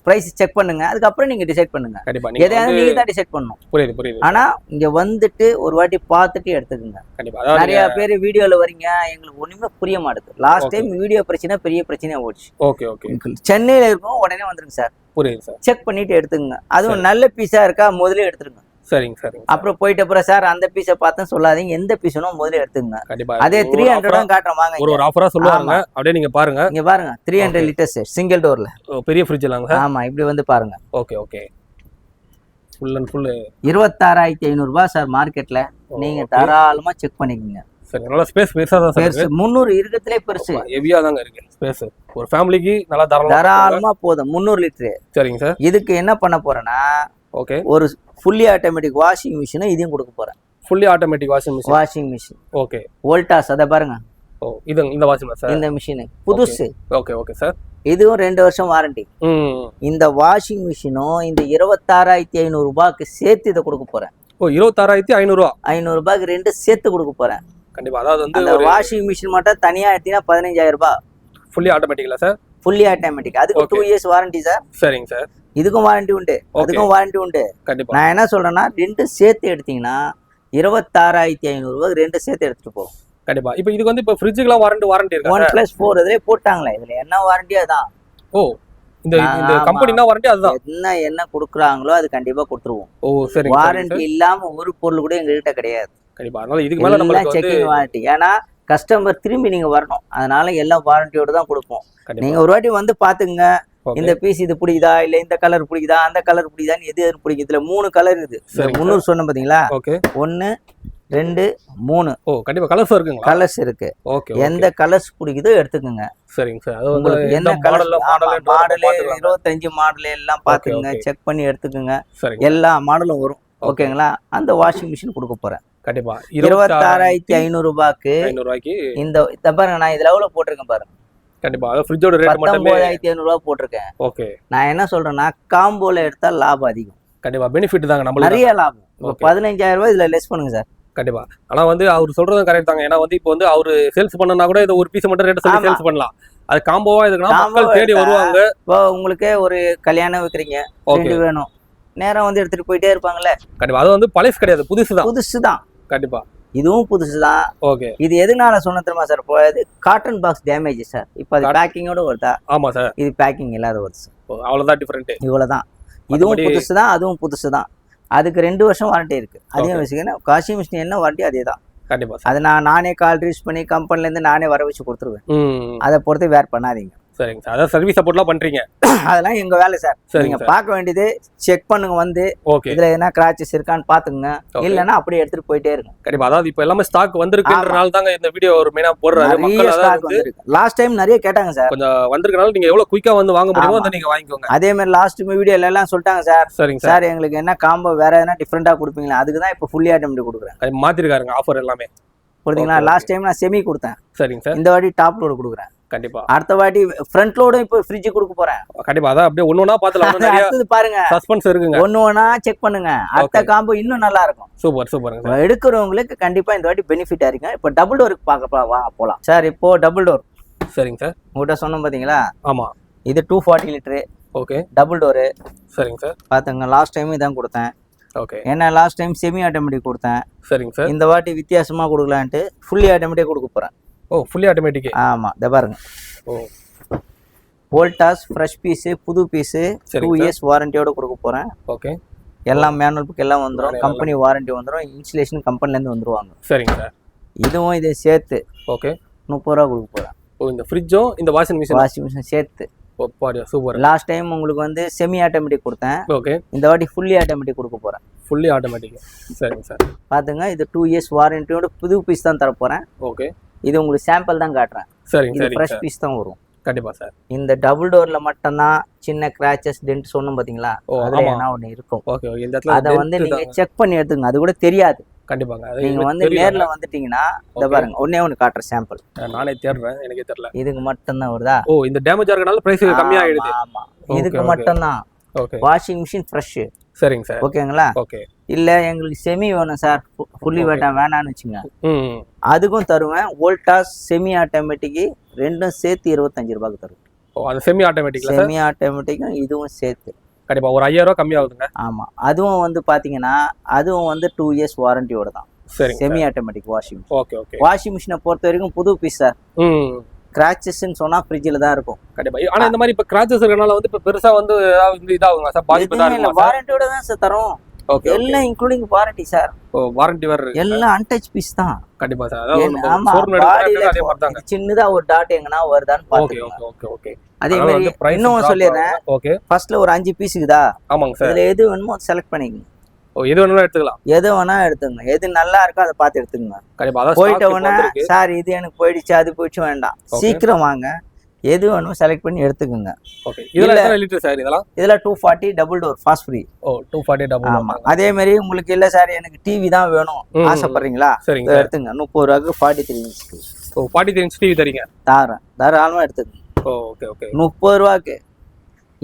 பிரைஸ் செக் பண்ணுங்க, அதுக்கப்புறம் நீங்க டிசைட் பண்ணுங்க. கண்டிப்பா எதையாவது நீங்க தான் டிசைட் பண்ணணும். புரியுது புரியுது. ஆனா இங்க வந்துட்டு ஒரு வாட்டி பார்த்துட்டு எடுத்துக்கோங்க. கண்டிப்பா. நிறைய பேர் வீடியோல வரீங்க, எங்களுக்கு ஒண்ணுமே புரிய மாட்டேங்குது. லாஸ்ட் டைம் வீடியோ பிரச்சனை பெரிய பிரச்சனையா போச்சு. Okay okay. சென்னையில இருக்கும், உடனே வந்துருங்க சார், புரியுது சார். செக் பண்ணிட்டு எடுத்துங்க. அதுவும் நல்ல பீஸா இருக்கா முதல்ல எடுத்துருங்க. சரிங்க சரிங்க. அப்புறம் போயிட்டு அப்புறம் சார் அந்த பீஸை பார்த்தேன் சொல்லாதீங்க, எந்த பீஸனும் முதல்ல எடுத்துங்க. கண்டிப்பா. அதே 300 காட்டுறோம் வாங்க. ஒரு ஆஃபரா சொல்லுவாங்க, அப்படியே நீங்க பாருங்க. இங்க பாருங்க 300 லிட்டர்ஸ் சிங்கிள் டோர்ல பெரிய ஃப்ரிட்ஜ் இல்லங்க. ஆமா, இப்படி வந்து பாருங்க. Okay okay. Full and full 26,500 ரூபாய் சார் மார்க்கெட்ல. நீங்க தாராளமா செக் பண்ணிக்கோங்க. சரி, நல்ல ஸ்பேஸ் பெருசா தான் சார் இருக்கு. 300 இருக்கறதுலே பெருசு, ஹெவியா தாங்க இருக்கு ஸ்பேஸ். ஒரு ஃபேமிலிக்கு நல்லா தாராளமா போதும் 300 லிட்டர். சரிங்க சார். இதுக்கு என்ன பண்ண போறேன்னா, ஓகே, ஒரு ஃபுல்லி ஆட்டோமேட்டிக் வாஷிங் மிஷினும் இதையும் கொடுக்க போறேன். Fully automatic washing machine. Okay. Voltas அத பாருங்க. ஓ இது இந்த வாஷிங் மிஷின். இந்த மிஷின் புதுசு. Okay okay sir. இதுவும் 2 வருஷம் வாரண்டி. இந்த வாஷிங் மிஷினும் இந்த 26,500 ரூபாய்க்கு சேர்த்து இதை கொடுக்க போறேன். ஓ 26,500 ரூபா. 500 ரூபாய்க்கு ரெண்டு சேர்த்து கொடுக்க போறேன். கண்டிப்பா. அதாவது வந்து அந்த வாஷிங் மிஷின் மட்டும் தனியா எடுத்தீங்கன்னா 15,000 ரூபாய். ஃபுல்லி ஆட்டோமேட்டிக்ல சார்? Fully automatic. அதுக்கு 2 இயர்ஸ் வாரண்டி சார். சரிங்க சார். இதுக்கும் வாரண்டி உண்டு, அதுக்கும் வாரண்டி உண்டு. கண்டிப்பா. நான் என்ன சொல்றேன்னா, ரெண்டு சேர்த்து எடுத்தீங்கன்னா 26,500 ரூபாய்க்கு ரெண்டு சேர்த்து எடுத்துட்டு போகும். கண்டிப்பா. இப்போ இதுக்கு வந்து இப்போ ஃப்ரிட்ஜுக்குலாம் வாரண்டி இருக்கா? 1+4 இதுலயே போட்டாங்களே, இதுல என்ன வாரண்டி அதான். ஓ இந்த கம்பெனினா வாரண்டி அதுதான். என்ன கொடுக்குறாங்களோ அது கண்டிப்பா கொடுத்துருவோம். ஓ சரி. வாரண்டி இல்லாம ஒரு பொருள் கூட எங்ககிட்ட கிடையாது. கண்டிப்பா. அதனால இதுக்கு மேல நம்ம செக்கிங் வாரண்டி. ஏன்னா கஸ்டமர் திரும்பி நீங்க வரணும், அதனால எல்லாம் வாரண்டியோட தான் கொடுப்போம். நீங்க ஒரு வாட்டி வந்து பாத்துங்க, இந்த பீஸ் இது பிடிக்குதா, இல்ல இந்த கலர் பிடிக்குதா, அந்த கலர் பிடிக்குதான்னு எது பிடிக்கும். இதுல 3 கலர் இருக்குது. 300 சொன்ன பாத்தீங்களா? 1 2 3. ஓ கண்டிப்பா கலர்ஸ் இருக்குங்க. கலர்ஸ் இருக்கு. ஓகே. எந்த கலர்ஸ் பிடிக்குதோ எடுத்துக்கோங்க. சரிங்க சார். அது உங்களுக்கு என்ன மாடல் 25 மாடல் எல்லாம் பாத்துங்க, செக் பண்ணி எடுத்துக்கோங்க. எல்லா மாடலும் வரும். ஓகேங்களா? அந்த வாஷிங் மிஷின் கொடுக்க போறேன். கண்டிப்பா. 26,500 ரூபாய்க்கு இந்த பாருங்க, நான் இதுல எவ்வளவு போட்டிருக்கேன் பாருங்க. கண்டிப்பா. அது ஃப்ரிட்ஜோட ரேட் மட்டுமே 19,500 ரூபாய் போட்டிருக்கேன். ஓகே. நான் என்ன சொல்றேன்னா, காம்போல எடுத்தா லாபம் அதிகம். கண்டிப்பா. பெனிஃபிட் தாங்க நம்மளுக்கு, நிறைய லாபம். 15,000 ரூபாய் இதுல லெஸ் பண்ணுங்க சார். கண்டிப்பா. ஆனா வந்து அவர் சொல்றதும் கரெக்ட் தாங்க. ஏன்னா வந்து இப்போ வந்து அவரு சேல்ஸ் பண்ணனா கூட இத ஒரு பீஸ் மட்டும் ரேட் சொல்லி சேல்ஸ் பண்ணலாம். அது காம்போவா இதுனா மக்கள் தேடி வருவாங்க. இப்போ உங்களுக்கு ஒரு கல்யாணம் வைக்கிறீங்க, ரெண்டு வேணும், நேரா வந்து எடுத்துட்டு போயிட்டே இருப்பாங்கல்ல. கண்டிப்பா. அது வந்து பழைய கிடையாது, புதுசுதான். புதுசுதான். கண்டிப்பா. இதுவும் புதுசுதான். ஓகே. இது எதனால சொன்ன தெரியுமா சார்? இது காட்டன் பாக்ஸ் டேமேஜ் சார். இப்போ அது பேக்கிங்கோட வருதா? ஆமா சார். இது பேக்கிங் இல்லாத வருது சார். அவ்வளவுதான் டிஃபரெண்ட். இவ்வளவுதான். இதுவும் புதுசுதான், அதுவும் புதுசுதான். அதுக்கு 2 வருஷம் வாரண்டி இருக்கு. அதையும் வச்சுக்கணும். வாஷிங் மிஷின் என்ன வாரண்டி அதே தான். கண்டிப்பா. அதை நானே கால் ரீச் பண்ணி கம்பெனில இருந்து நானே வர வச்சு கொடுத்துருவேன். அதை பொறுத்து வேர் பண்ணாதீங்க. சரிங்க சார். அதான் சர்வீஸ் சப்போர்ட்லாம் பண்றீங்க. அதெல்லாம் எங்க வேலை சார். நீங்க பார்க்க வேண்டியது செக் பண்ணுங்க, வந்து இதுல என்ன கிராச்சஸ் இருக்கான்னு பாத்துங்க, இல்லன்னா அப்படியே எடுத்துட்டு போயிட்டே இருங்க. கண்டிப்பா. அதாவது இப்போ எல்லாமே ஸ்டாக் வந்திருக்குன்றனால தாங்க இந்த வீடியோ ஒரு மெயினா போடுறாரு. மக்கள் அதாவது லாஸ்ட் டைம் நிறைய கேட்டாங்க சார். கொஞ்சம் வந்திருக்கனால நீங்க எவ்வளவு குயிக்கா வந்து வாங்க முடியுமோ அதை நீங்க வாங்கிக்கோங்க. அதே மாதிரி லாஸ்ட் வீடியோல எல்லாம் சொல்லிட்டாங்க சார். சரிங்க சார், எங்களுக்கு என்ன காம்போ வேற எதனா டிஃபரெண்டா கொடுப்பீங்களா? அதுக்கு தான் இப்போ ஃபுல்லி ஆட்டோமேட்டிக் கொடுக்குறேன். மாத்திருக்காருங்க ஆஃபர் எல்லாமே. புரியுதுங்களா? லாஸ்ட் டைம் நான் செமி கொடுத்தேன். சரிங்க சார். இந்த வாட்டி டாப் லோடு கொடுக்குறேன். கண்டிப்பா. அடுத்த வாட்டி ஃப்ரண்ட் லோடும் இப்போ ஃப்ரிட்ஜ் கொடுக்க போறேன். கண்டிப்பா. அதான் அப்படியே ஒண்ணு ஒண்ணா பாத்துலாம். அடுத்து பாருங்க, சஸ்பென்ஸ் இருக்குங்க. ஒண்ணு ஒண்ணா செக் பண்ணுங்க. அடுத்த காம்போ இன்னும் நல்லா இருக்கும். சூப்பர் சூப்பருங்க. எடுக்கிறவங்களுக்கு கண்டிப்பா இந்த வாட்டி பெனிஃபிட்டா இருக்கு. இப்போ டபுள் டோருக்கு பார்க்க போலாம் சார். இப்போ டபுள் டோர். சரிங்க சார். உங்கள்கிட்ட சொன்னோம் பாத்தீங்களா? ஆமா. இது 240 லிட்டரு. ஓகே. Double door. சரிங்க சார். பாத்துங்க, லாஸ்ட் டைம் இதான் கொடுத்தேன். ஓகே. ஏன்னா லாஸ்ட் டைம் செமி ஆட்டோமேட்டிக் கொடுத்தேன். சரிங்க சார். இந்த வாட்டி வித்தியாசமா கொடுக்கலான்ட்டு ஃபுல்லி ஆட்டோமேட்டிக் கொடுக்க போறேன். ஓ ஃபுல்லி ஆட்டோமேட்டிக். ஆமா, இத பாருங்க. ஓ வோல்டாஸ் ஃப்ரெஷ் பீஸ், புது பீஸ், 2 இயர்ஸ் வாரண்டியோட கொடுக்க போறேன். ஓகே. எல்லாம் மேனுவல் புக் எல்லாம் வந்துரும், கம்பெனி வாரண்டி வந்துரும், இன்ஸ்டலேஷன் கம்பெனில இருந்து வந்துருவாங்க. சரிங்க சார். இதுவும் இதை சேர்த்து ஓகே 30 ரூபா கொடுக்க போறேன். ஓ இந்த ஃப்ரிட்ஜும் இந்த வாஷிங் மிஷின் சேர்த்து ஒப்பாடியா சூப்பர். லாஸ்ட் டைம் உங்களுக்கு வந்து செமி ஆட்டோமேட்டிக் கொடுத்தேன், ஓகே இந்த வாட்டி ஃபுல்லி ஆட்டோமேட்டிக் கொடுக்க போகிறேன். Fully automatic. சரிங்க சார். பார்த்துங்க, இது 2 இயர்ஸ் வாரண்டியோட புது பீஸ் தான் தரப்போகிறேன். ஓகே இது உங்களுக்கு சாம்பிள் தான் காட்டுறேன். சரிங்க இது சரிங்க ஃப்ரெஷ் சார். பீஸ் தான் வரும். கண்டிப்பா சார். இந்த டபுள் டோர்ல மட்டும்தான் சின்ன கிராச்சஸ் டென்ட் சொன்னோம் பாத்தீங்களா, ஓ அதுல ஆமா. என்ன ஒண்ணு இருக்கும். ஓகே இந்த இடத்துல அத வந்து நீங்க செக் பண்ணி எடுத்துங்க, அது கூட தெரியாது. கண்டிப்பாங்க. அது நீங்க எனக்கு வந்து தெரியல. நேர்ல வந்துட்டீங்கன்னா இந்த பாருங்க, ஒண்ணே ஒண்ணு காட்டுற சாம்பிள். நானே தேடுறேன், எனக்கே தெரியல. இதுக்கு மட்டும் தான் வருதா? ஓ இந்த டேமேஜ் இருக்கனால பிரைஸ் கம்மியா ஆயிடுது. ஆமா, இதுக்கு மட்டும் தான். Okay washing machine fresh. சரிங்க சார். ஓகேங்களா? ஓகே இல்ல எங்களுக்கு செமி வேணும் சார், ஃபுல்லி வேண்டாம்னு வச்சுங்க, ம் அதுக்கும் தருவேன். வோல்டாஸ் செமி ஆட்டோமேட்டிக் ரெண்டும் சேர்த்து 25 ரூபாய்க்கு தருவேன். ஓ அந்த செமி ஆட்டோமேட்டிக்ல சார். செமி ஆட்டோமேட்டிக்கும் இதுவும் சேர்த்து கண்டிப்பா ஒரு 5000 ரூபாய் கம்மி ஆகுதுங்க. ஆமா, அதுவும் வந்து பாத்தீங்கன்னா அதுவும் வந்து 2 இயர்ஸ் வாரண்டியோட தான். சரிங்க semi automatic washing machine. Okay okay. Washing மிஷினை பொறுத்த வரைக்கும் புது பீஸ் சார். ம் கிராச்சஸ்ன்னு சொன்னா ஃப்ரிட்ஜில் தான் இருக்கும். கண்டிப்பா. ஆனா இந்த மாதிரி இப்ப கிராச்சஸ் இருக்கனால வந்து இப்ப பெருசா வந்து ஏதாவது இதாகுங்க சார், பாதிப்பு தான் எதுவுமே இல்ல, இருக்குமா சார்? வாரண்டியோட தான் சார் தரோம். ஓகே எல்லாம் இன்க்ளூடிங் வாரண்டி சார். ஓ வாரண்டி வேற இருக்கு. எல்லாம் அன்டச் பீஸ் தான். கண்டிப்பா சார். அதாவது நம்ம ஆமா, ஷோரூம்ல எடுக்கறது அதே மாதிரி தாங்க. சின்னதா ஒரு டாட் எங்கனா வருதான்னு ஓகே பாத்துக்கோங்க. Okay okay okay. அதே அதனால மாதிரி வந்து price இன்னும் drop சொல்லிடுறேன். ஆகும். ஓகே ஃபர்ஸ்ட்ல ஒரு 5 பீஸ் இருக்குதா, ஆமாங்க சார். இதுல எது வேணுமோ செலக்ட் பண்ணிக்கங்க. ஓ எது வேணாலும் எடுத்துக்கலாம். எது வேணா எடுத்துங்க, எது நல்லா இருக்கோ அதை பார்த்து எடுத்துங்க. கண்டிப்பா. அதான் போயிட்ட ஸ்டாக் உடனே வந்திருக்கு. சார் இது எனக்கு போயிடுச்சு அது போயிடுச்சு வேண்டாம், Okay. சீக்கிரம் வாங்க, எது வேணுமோ செலக்ட் பண்ணி எடுத்துக்கோங்க. ஓகே. இதெல்லாம் எத்தனை லிட்டர் சார் இதெல்லாம்? இதுல 240 டபுள் டோர் ஃபாஸ்ட் ஃப்ரீ. ஓ 240 டபுள். ஆமா, அதே மாதிரி உங்களுக்கு இல்ல சார் எனக்கு டிவி தான் வேணும் ஆசைப்படுறீங்களா, சரிங்க இதை சார். எடுத்துங்க. 30 ரூபாய்க்கு 43 இன்ச் ஓ 43 இன்ச் டிவி தரீங்க. தாராளமா எடுத்துங்க. ஓ ஓகே ஓகே. 30 ரூபாய்க்கு.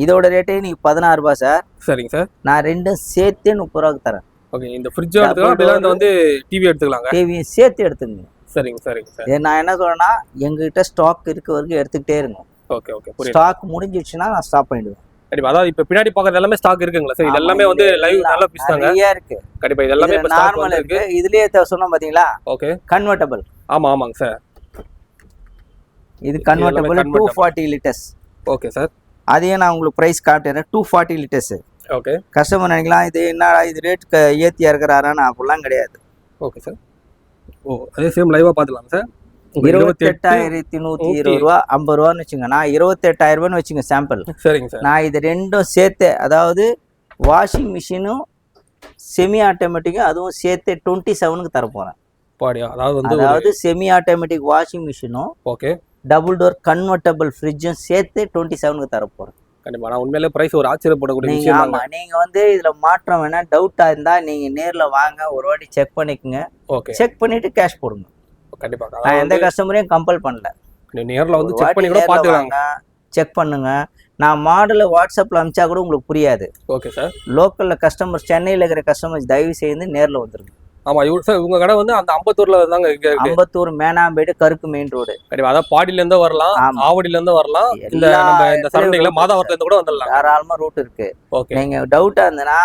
இதோட ரேட்டே நீங்க 16 ரூபாய் சார். சரிங்க சார். நான் ரெண்டும் சேர்த்தே 30 ரூபாய்க்கு தரேன். ஓகே. இந்த ஃப்ரிட்ஜ் எடுத்துக்கலாம், அப்படிலாம் இந்த வந்து டிவி எடுத்துக்கலாங்க. டிவியும் சேர்த்து எடுத்துங்க. சரிங்க சரிங்க சார். நான் என்ன சொல்றேன்னா, எங்ககிட்ட ஸ்டாக் இருக்க வரைக்கும் எடுத்துக்கிட்டே இருங்க. ஓகே ஓகே புரியுது. ஸ்டாக் முடிஞ்சிடுச்சுன்னா நான் ஸ்டாப் பண்ணிடுவேன். கண்டிப்பா. அதாவது இப்ப பின்னாடி பாக்குறது எல்லாமே ஸ்டாக் இருக்குங்களா சார்? இது எல்லாமே வந்து லைவ் நல்ல பீஸ் தாங்க. நிறைய இருக்கு. கண்டிப்பா. இது எல்லாமே இப்ப ஸ்டாக் நார்மல் இருக்கு. இருக்கு. இதுலயே சொன்னோம் பாத்தீங்களா, ஓகே கன்வெர்ட்டபிள். ஆமா ஆமாங்க சார். இது கன்வெர்ட்டபிள் 240 லிட்டர்ஸ். Okay sir. அதையும் நான் உங்களுக்கு பிரைஸ் காட்டுறேன். 240 லிட்டர்ஸ். ஓகே கஸ்டமர் நினைக்கலாம் இது என்னடா இது ரேட் ஏத்தியா இருக்கிறாரான்னு, அப்படிலாம் கிடையாது. Okay sir. ஓ அதே சேம் லைவா பாத்துக்கலாம் சார். 28,120 ரூபா 50 ரூபான்னு வச்சுங்க. நான் 28,000 ரூபான்னு வச்சுங்க சாம்பிள். சரிங்க சார். நான் இது ரெண்டும் சேர்த்து, அதாவது வாஷிங் மிஷினும் செமி ஆட்டோமேட்டிக்கும் அதுவும் சேர்த்து 27க்கு தர போறேன். பாடியா. அதாவது வந்து அதாவது செமி ஆட்டோமேட்டிக் வாஷிங் மிஷினும் ஓகே டபுள் டோர் கன்வெர்ட்டபிள் ஃப்ரிட்ஜும் சேர்த்து 27க்கு தர போறேன். கண்டிப்பா. நான் உண்மையிலே பிரைஸ் ஒரு ஆச்சரியப்படக்கூடிய நீங்க விஷயம் ஆமா, தாங்க. நீங்க வந்து இதுல மாற்றம் வேணா டவுட்டா இருந்தா நீங்க நேர்ல வாங்க, ஒரு வாட்டி செக் பண்ணிக்கங்க. ஓகே செக் பண்ணிட்டு கேஷ் போடுங்க. கண்டிப்பா. நான் எந்த கஸ்டமரையும் கம்பல் பண்ணல. நீ நேர்ல வந்து செக் பண்ணி கூட பாத்துக்கலாங்க. செக் பண்ணுங்க. நான் மாடலை வாட்ஸ்அப்ல அனுப்பிச்சா கூட உங்களுக்கு புரியாது. Okay sir. லோக்கல்ல கஸ்டமர்ஸ், சென்னையில இருக்கிற கஸ்டமர்ஸ் தயவு செய்து நேர்ல வந்துருங்க. ஆமா இவங்க சார், உங்க கடை வந்து அந்த அம்பத்தூர்ல தாங்க இங்க இருக்கு. அம்பத்தூர் மேனாம்பேடு கருக்கு மெயின் ரோடு. கண்டிப்பா. அதாவது பாடியில இருந்து வரலாம், ஆமா. ஆவடியில இருந்து வரலாம், இந்த எல்லா நம்ம இந்த சரௌண்டிங்ல இடத்துலயும் மாதாவரத்துல இருந்து கூட வந்துடலாம். தாராளமா ரூட் இருக்கு. ஓகே நீங்க டவுட்டா இருந்தனா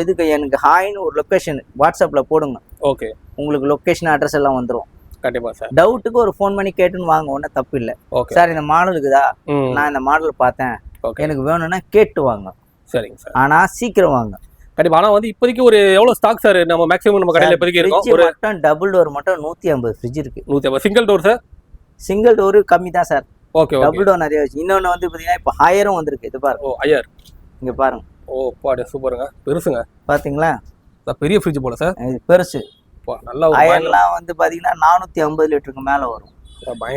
இதுக்கு எனக்கு ஹாய்னு ஒரு லொகேஷன் வாட்ஸ்அப்ல போடுங்க. ஓகே உங்களுக்கு லொகேஷன் அட்ரஸ் எல்லாம் வந்துரும். கண்டிப்பா சார். டவுட்டுக்கு ஒரு ஃபோன் பண்ணி கேட்டுன்னு வாங்க, ஒன்றும் தப்பு இல்லை. ஓகே சார் இந்த மாடல் இருக்குதா, ம் நான் இந்த மாடல் பார்த்தேன், ஓகே எனக்கு வேணும்னா கேட்டு வாங்க. சரிங்க சார். ஆனா சீக்கிரம் வாங்க. கண்டிப்பா. ஆனா வந்து இப்போதைக்கு ஒரு எவ்வளவு ஸ்டாக் சார் நம்ம மேக்ஸிமம் நம்ம கடையில இப்போதைக்கு இருக்கும்? ஃப்ரிட்ஜ் ஒரு மட்டும் டபுள் டோர் மட்டும் 150 ஃப்ரிட்ஜ் இருக்கு. 150 single door sir. Single door கம்மி தான் sir. Okay okay. Double door நிறைய வச்சு. இன்னொன்னு வந்து பாத்தீங்கன்னா இப்போ ஹையரும் வந்திருக்கு. இது பாருங்க. ஓ ஐயர். இங்க பாருங்க. ஓ பாடி சூப்பருங்க. பெருசுங்க. பாத்தீங்களா, பெரிய ஃப்ரிட்ஜ் போல சார். இது பெருசு. நல்ல ஒரு ஹையர்லாம் வந்து பாத்தீங்கன்னா 450 லிட்டருக்கு மேல வரும்.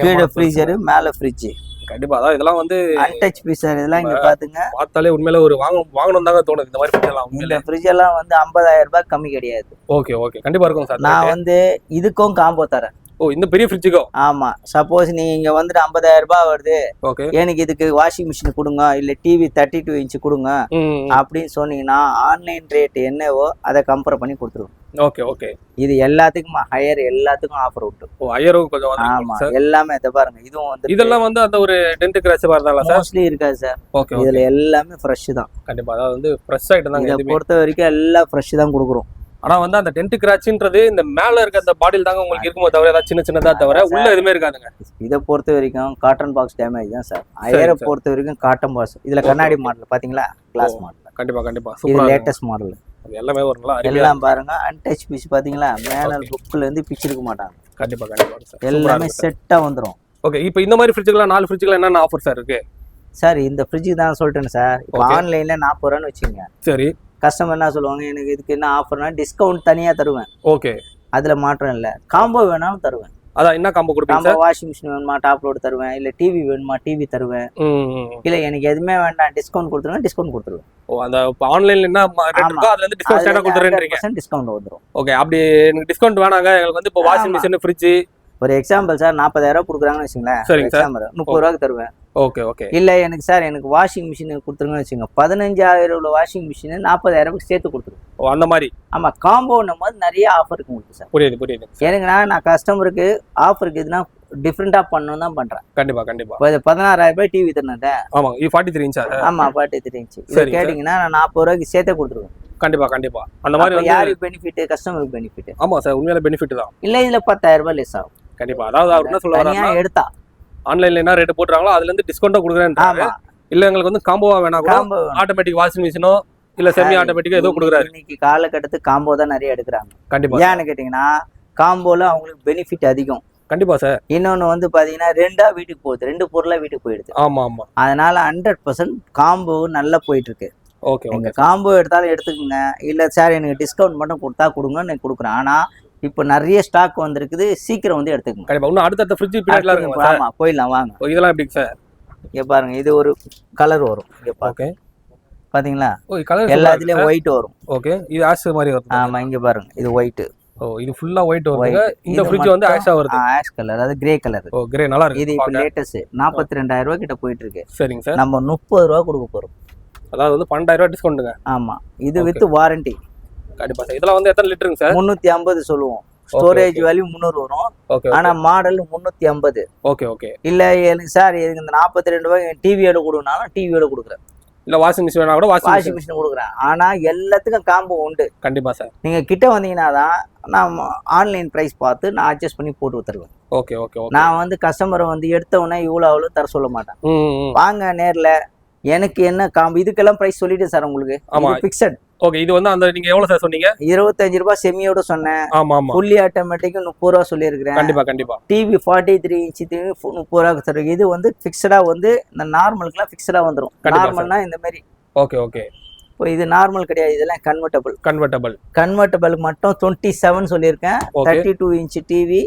கீழே ஃப்ரீசர், மேல ஃப்ரிட்ஜ். கண்டிப்பா. அதான் இதெல்லாம் வந்து அன்டச் பீசர். இதெல்லாம் இங்க பாத்துங்க. பார்த்தாலே உண்மையில ஒரு வாங்கணும் தாங்க தோணுது இந்த மாதிரி ஃப்ரிட்ஜ் எல்லாம். இந்த ஃப்ரிட்ஜ் எல்லாம் வந்து 50,000 ரூபாய் கம்மி கிடையாது. ஓகே ஓகே கண்டிப்பா இருக்கும் சார். நான் வந்து இதுக்கும் காம்போ தரேன். ஓ இந்த பெரிய ஃப்ரிட்ஜுக்கும்? ஆமா. சப்போஸ் நீங்க இங்க வந்துட்டு 50,000 ரூபாய் வருது, ஓகே எனக்கு இதுக்கு வாஷிங் மிஷின் கொடுங்க, இல்ல டிவி 32 இன்ச் கொடுங்க அப்படின்னு சொன்னீங்கன்னா ஆன்லைன் ரேட் என்னவோ அதை கம்பேர் பண்ணி கொடுத்துருவோம். Okay okay. இது எல்லாத்துக்கும் ஹையர், எல்லாத்துக்கும் ஆஃபர் உண்டு. ஓ ஹையரும் கொஞ்சம் ஆமா, எல்லாமே இதை பாருங்க. இதுவும் வந்து இதெல்லாம் வந்து அந்த ஒரு டென்ட் கிராச் வரதால சார் மோஸ்ட்லி இருக்காது சார். ஓகே இதுல எல்லாமே ஃப்ரெஷ் தான். கண்டிப்பா. அதாவது வந்து ஃப்ரெஷ் ஐட்டம் தான். இதை பொறுத்த வரைக்கும் எல்லாம் ஃப்ரெஷ் தான் கொடுக்குறோம். ஆனா வந்து அந்த டென்ட் கிராச்ன்றது இந்த மேல இருக்க அந்த பாடியில் தாங்க உங்களுக்கு இருக்குமோ தவிர, ஏதாவது சின்ன சின்னதா தவிர உள்ள எதுவுமே இருக்காதுங்க. இதை பொறுத்த வரைக்கும் காட்டன் பாக்ஸ் டேமேஜ் தான் சார். ஹையரை பொறுத்த வரைக்கும் காட்டன் பாக்ஸ். இதுல கண்ணாடி மாடல் பாத்தீங்களா, கிளாஸ் மாடல். கண்டிப்பா கண்டிப்பா. இது சூப்பரா லேட்டஸ்ட் மாடல். எல்லாமே ஒரு நல்லா எல்லாம் பாருங்க. அன்டச் பீஸ் பாத்தீங்களா, மேனல் புக்ல இருந்து பிச்சிருக்க மாட்டாங்க. கண்டிப்பா கண்டிப்பா சார். எல்லாமே செட்டா வந்துரும். ஓகே. இப்போ இந்த மாதிரி ஃப்ரிட்ஜ்க்குலாம் 4 ஃப்ரிட்ஜ்க்குலாம் என்னென்ன ஆஃபர் சார் இருக்கு? சார் இந்த ஃப்ரிட்ஜுக்கு தான் சொல்லிட்டேன் சார். இப்போ ஆன்லைனில் 40 ரூபான்னு வச்சுங்க. சரி. கஸ்டமர் என்ன சொல்லுவாங்க, எனக்கு இதுக்கு என்ன ஆஃபர்னா டிஸ்கவுண்ட் தனியாக தருவேன். ஓகே. அதில் மாற்றம் இல்லை. காம்போ வேணாலும் தருவேன். அதான் என்ன காம்போ கொடுப்பீங்க காம்போ வாஷிங் மிஷின் வேணுமா டாப் லோடு தருவேன், இல்லை டிவி வேணுமா டிவி தருவேன், இல்லை எனக்கு எதுவுமே வேண்டாம் டிஸ்கவுண்ட் கொடுத்துருங்க டிஸ்கவுண்ட் கொடுத்துருவேன். ஓ அந்த ஆன்லைன்ல என்ன ரேட் இருக்கோ அதுல இருந்து டிஸ்கவுண்ட் ஸ்டார்ட்டா கொடுத்துறீங்க. டிஸ்கவுண்ட் வந்துரும். ஓகே. அப்படி எனக்கு டிஸ்கவுண்ட் வேணாங்க, எனக்கு வந்து இப்போ வாஷிங் மிஷின் ஃப்ரிட்ஜ் ஒரு எக்ஸாம்பிள் சார் 40,000 கொடுக்குறாங்கன்னு வச்சுங்களேன். சரிங்க சார். 30 ரூபாய்க்கு தருவேன். Okay okay. இல்லை எனக்கு சார் எனக்கு வாஷிங் மிஷின் கொடுத்துருங்கன்னு வச்சுங்க, 15,000 உள்ள வாஷிங் மிஷின் 40,000 சேர்த்து கொடுத்துருவோம். ஓ அந்த மாதிரி. ஆமா காம்போன்னும் போது நிறைய ஆஃபர் இருக்கு உங்களுக்கு சார். புரியுது புரியுது. எனக்குன்னா நான் கஸ்டமருக்கு ஆஃபருக்கு இதுனா டிஃப்ரெண்டா பண்ணணும் தான் பண்றேன். கண்டிப்பா கண்டிப்பா. இப்போ 16,000 டிவி தரேன். ஆமா இது 43 இன்ச். ஆமா 43 இன்ச். இது கேட்டீங்கன்னா நான் 40 ரூபாய்க்கு சேர்த்தே கொடுத்துருவேன். கண்டிப்பா கண்டிப்பா. அந்த மாதிரி வந்து யாருக்கு பெனிஃபிட், கஸ்டமருக்கு பெனிஃபிட். ஆமா சார் உண்மையில பெனிஃபிட் தான். இல்ல இதுல 10,000 ரூபாய் லெஸ் ஆகும். கண்டிப்பா. அதாவது அவர் என்ன சொல்ல வராருன்னா எடுத்தா ஆன்லைன்ல என்ன ரேட் போடுறாங்களோ அதுல இருந்து டிஸ்கவுண்டா கொடுக்குறேன்றாங்க. இல்ல எங்களுக்கு வந்து காம்போவா வேணா கூட ஆட்டோமேட்டிக் வாஷிங் மிஷினோ இல்ல செமி ஆட்டோமேட்டிக்கா ஏதோ கொடுக்குறாரு. இன்னைக்கு காலகட்டத்துக்கு காம்போ தான் நிறைய எடுக்கிறாங்க. கண்டிப்பா. ஏன்னு கேட்டீங்கன்னா காம்போல அவங்களுக்கு பெனிஃபிட் அதிகம். கண்டிப்பா சார். இன்னொன்னு வந்து பாத்தீங்கன்னா 2 வீட்டுக்கு போகுது, 2 பொருளா வீட்டுக்கு போயிடுது. ஆமா ஆமா. அதனால 100% காம்போ நல்லா போயிட்டு இருக்கு. ஓகே. நீங்க காம்போ எடுத்தாலும் எடுத்துக்கோங்க, இல்ல சார் எனக்கு டிஸ்கவுண்ட் மட்டும் கொடுத்தா கொடுங்கன்னு நான் கொடுக்குறேன். ஆனா இப்போ நிறைய ஸ்டாக் வந்திருக்குது, சீக்கிரம் வந்து எடுத்துக்கணும். கண்டிப்பா. இன்னும் அடுத்த ஃப்ரிட்ஜ் பின்னாடில இருக்கு. ஆமா போயிடலாம் வாங்க. இதெல்லாம் எப்படி சார்? இங்க பாருங்க இது ஒரு கலர் வரும். இங்க ஓகே பாத்தீங்களா? ஓ கலர் எல்லாத்துலயும் ஒயிட் வரும். ஓகே. இது ஆஷ் மாதிரி வருது. ஆமா இங்க பாருங்க இது ஒயிட். ஓ இது ஃபுல்லா ஒயிட் வருது. இந்த ஃப்ரிட்ஜ் வந்து ஆஷா வருது. ஆஷ் கலர் அதாவது கிரே கலர். ஓ கிரே நல்லா இருக்கு. இது இப்போ லேட்டஸ்ட் 42,000 ரூபாய் கிட்ட போயிட்டு இருக்கு. சரிங்க சார். நம்ம 30 ரூபாய் கொடுக்க போறோம். அதாவது வந்து 12,000 ரூபாய் டிஸ்கவுண்ட்ங்க. ஆமா இது வித் வாரண்டி. கண்டிப்பா சார். இதெல்லாம் வந்து எத்தனை லிட்டருங்க சார்? 350 சொல்லுவோம். ஸ்டோரேஜ் வேல்யூ 300 வரும். ஆனா மாடல் 350. Okay okay. இல்ல எனக்கு சார் எனக்கு இந்த 42 ரூபாய் டிவியோட கொடுனாலும் டிவியோட கொடுக்குறேன். இல்ல வாஷிங் மிஷின் வேணா கூட வாஷிங் மிஷின் கொடுக்குறேன். ஆனா எல்லாத்துக்கும் காம்போ உண்டு. கண்டிப்பா சார். நீங்க கிட்ட வந்தீங்கன்னா தான் நான் ஆன்லைன் பிரைஸ் பார்த்து நான் அட்ஜஸ்ட் பண்ணி போட்டு தருவேன். Okay okay. நான் வந்து கஸ்டமரை வந்து எடுத்த உடனே இவ்வளவு அவ்வளவு தர சொல்ல மாட்டேன். வாங்க நேர்ல எனக்கு என்ன காம்போ இதுக்கெல்லாம் பிரைஸ் சொல்லிட்டு சார் உங்களுக்கு. ஆமா பிக்சட். ஓகே. இது வந்து அந்த நீங்க எவ்வளவு சார் சொன்னீங்க? 25 ரூபாய் செமியோட சொன்னேன். ஆமா ஆமா. ஃபுல்லி ஆட்டோமேட்டிக் 30 ரூபாய் சொல்லியிருக்கிறேன். கண்டிப்பா கண்டிப்பா. டிவி 43 இன்ச் டிவி 30 ரூபாய்க்கு தரும். இது வந்து பிக்சடா வந்து இந்த நார்மலுக்குலாம் பிக்சடா வந்துடும். நார்மல்னா இந்த மாதிரி. Okay okay. இப்போ இது நார்மல் கிடையாது, இதெல்லாம் கன்வெர்ட்டபிள் மட்டும் 27 சொல்லியிருக்கேன். 32 இன்ச் டிவி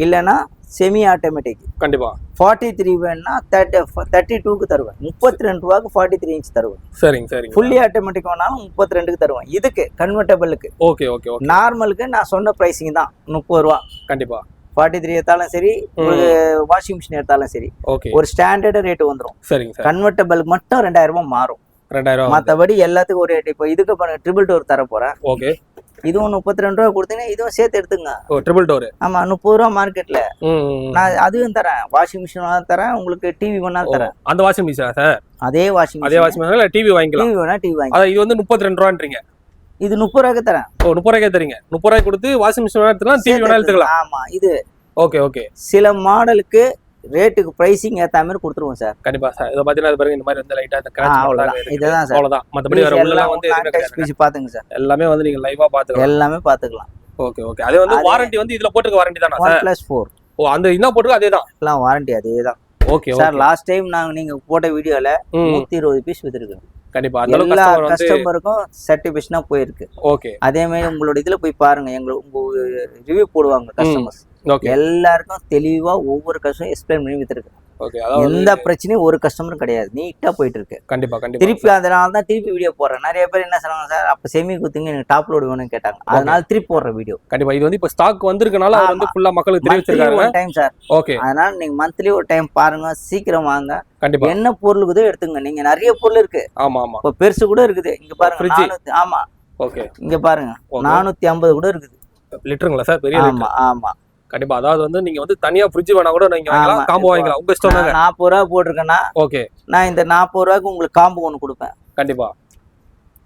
இல்லைன்னா செமி ஆட்டோமேட்டிக். கண்டிப்பா. 43 வேணும்னா 32க்கு தருவேன். 32 ரூபாய்க்கு 43 இன்ச் தருவேன். சரிங்க சரிங்க. ஃபுல்லி ஆட்டோமேட்டிக் வேணாலும் 32க்கு தருவேன். இதுக்கு கன்வெர்ட்டபிளுக்கு. Okay okay okay. நார்மலுக்கு நான் சொன்ன பிரைசிங் தான் 30 ரூபா. கண்டிப்பா. 43 எடுத்தாலும் சரி, ஒரு வாஷிங் மிஷின் எடுத்தாலும் சரி, ஒரு ஸ்டாண்டர்ட் ரேட் வந்துடும். சரிங்க சார். கன்வெர்ட்டபிளுக்கு மட்டும் 2000 ரூபாய் மாறும். 2000. மற்றபடி எல்லாத்துக்கும் ஒரு ரேட். இப்போ இதுக்கு பாருங்க ட்ரிபிள் டோர் தர போறேன். ஓகே. இதுவும் 32 ரூபா கொடுத்தீங்கன்னா இதுவும் சேர்த்து எடுத்துங்க. ஓ ட்ரிபிள் டோர். ஆமா 30 ரூபா மார்க்கெட்ல. நான் அதுவும் தரேன். வாஷிங் மிஷின் தரேன், உங்களுக்கு டிவி வேணாலும் தரேன். அந்த வாஷிங் மிஷினா சார்? அதே வாஷிங் மிஷின் இல்ல டிவி வாங்கிக்கலாம். டிவி வேணா டிவி வாங்கிக்கலாம். அத இது வந்து 32 ரூபான்றீங்க. இது 30 ரூபாய்க்கு தரேன். ஓ 30 ரூபாய்க்கு தரீங்க. 30 ரூபாய்க்கு கொடுத்து வாஷிங் மிஷின் வேணா எடுத்துக்கலாம், டிவி வேணா எடுத்துக்கலாம். ஆமா இது ஓகே ஓகே. சில மாடலுக்கு ரேட்டுக்கு பிரைசிங் ஏத்த மாதிரி கொடுத்துருவோம் சார். கண்டிப்பா சார். இத பாத்தீங்கன்னா இது பாருங்க இந்த மாதிரி வந்து லைட்டா இந்த கிராச் அவ்வளவுதான். இதுதான் சார். அவ்வளவுதான். மத்தபடி வேற உள்ளலாம் வந்து எதுமே பாத்துங்க சார். எல்லாமே வந்து நீங்க லைவா பாத்துக்கலாம். எல்லாமே பாத்துக்கலாம். Okay okay. அது வந்து வாரண்டி வந்து இதுல போட்டுக்க வாரண்டி தானா சார்? 1+4. ஓ அந்த என்ன போட்டுக்க அதேதான். எல்லாம் வாரண்டி அதேதான். Okay okay. Sir last time நீங்க போட்ட வீடியோல 120 பீஸ் வித்துருக்கு. கண்டிப்பா. அந்த எல்லா கஸ்டமருக்கும் சர்டிபிகேஷனா போயிருக்கு. ஓகே. அதே மாதிரி உங்களோட இதுல போய் பாருங்க, உங்க ரிவ்யூ போடுவாங்க கஸ்டமர்ஸ். ஓகே. எல்லாருக்கும் தெளிவா ஒவ்வொரு கஸ்டமர் எக்ஸ்பிளைன் பண்ணி வித்துருக்கு. ஓகே. அதாவது எந்த பிரச்சனையும் ஒரு கஸ்டமர் கிடையாது, நீட்டா போயிட்டு இருக்கு. கண்டிப்பா கண்டிப்பா. திருப்பி அதனால தான் திருப்பி வீடியோ போடுறேன். நிறைய பேர் என்ன சொன்னாங்க சார், அப்ப செமி குத்துங்க எனக்கு டாப் லோடு வேணும்னு கேட்டாங்க. அதனால திருப்பி போடுற வீடியோ. கண்டிப்பா. இது வந்து இப்ப ஸ்டாக் வந்திருக்கனால அது வந்து ஃபுல்லா மக்களுக்கு தெரிவிச்சிருக்காங்க. ஒரு டைம் சார். ஓகே. அதனால நீங்க மந்த்லி ஒரு டைம் பாருங்க, சீக்கிரம் வாங்க. கண்டிப்பா. என்ன பொருள் இருக்குதோ எடுத்துங்க. நீங்க நிறைய பொருள் இருக்கு. ஆமா ஆமா. இப்ப பெருசு கூட இருக்குது. இங்க பாருங்க 400. ஆமா ஓகே. இங்க பாருங்க 450 கூட இருக்குது. லிட்டருங்களா சார்? பெரிய லிட்டர். ஆமா ஆமா. கண்டிப்பா. அதாவது வந்து நீங்க வந்து தனியா ஃப்ரிட்ஜ் வேணா கூட நீங்க வாங்கலாம், காம்போ வாங்கலாம். உங்க இஷ்டம் தாங்க. 40 ரூபாய் போட்டுருக்கேன்னா ஓகே நான் இந்த 40 ரூபாய்க்கு உங்களுக்கு காம்போ ஒன்று கொடுப்பேன். கண்டிப்பா.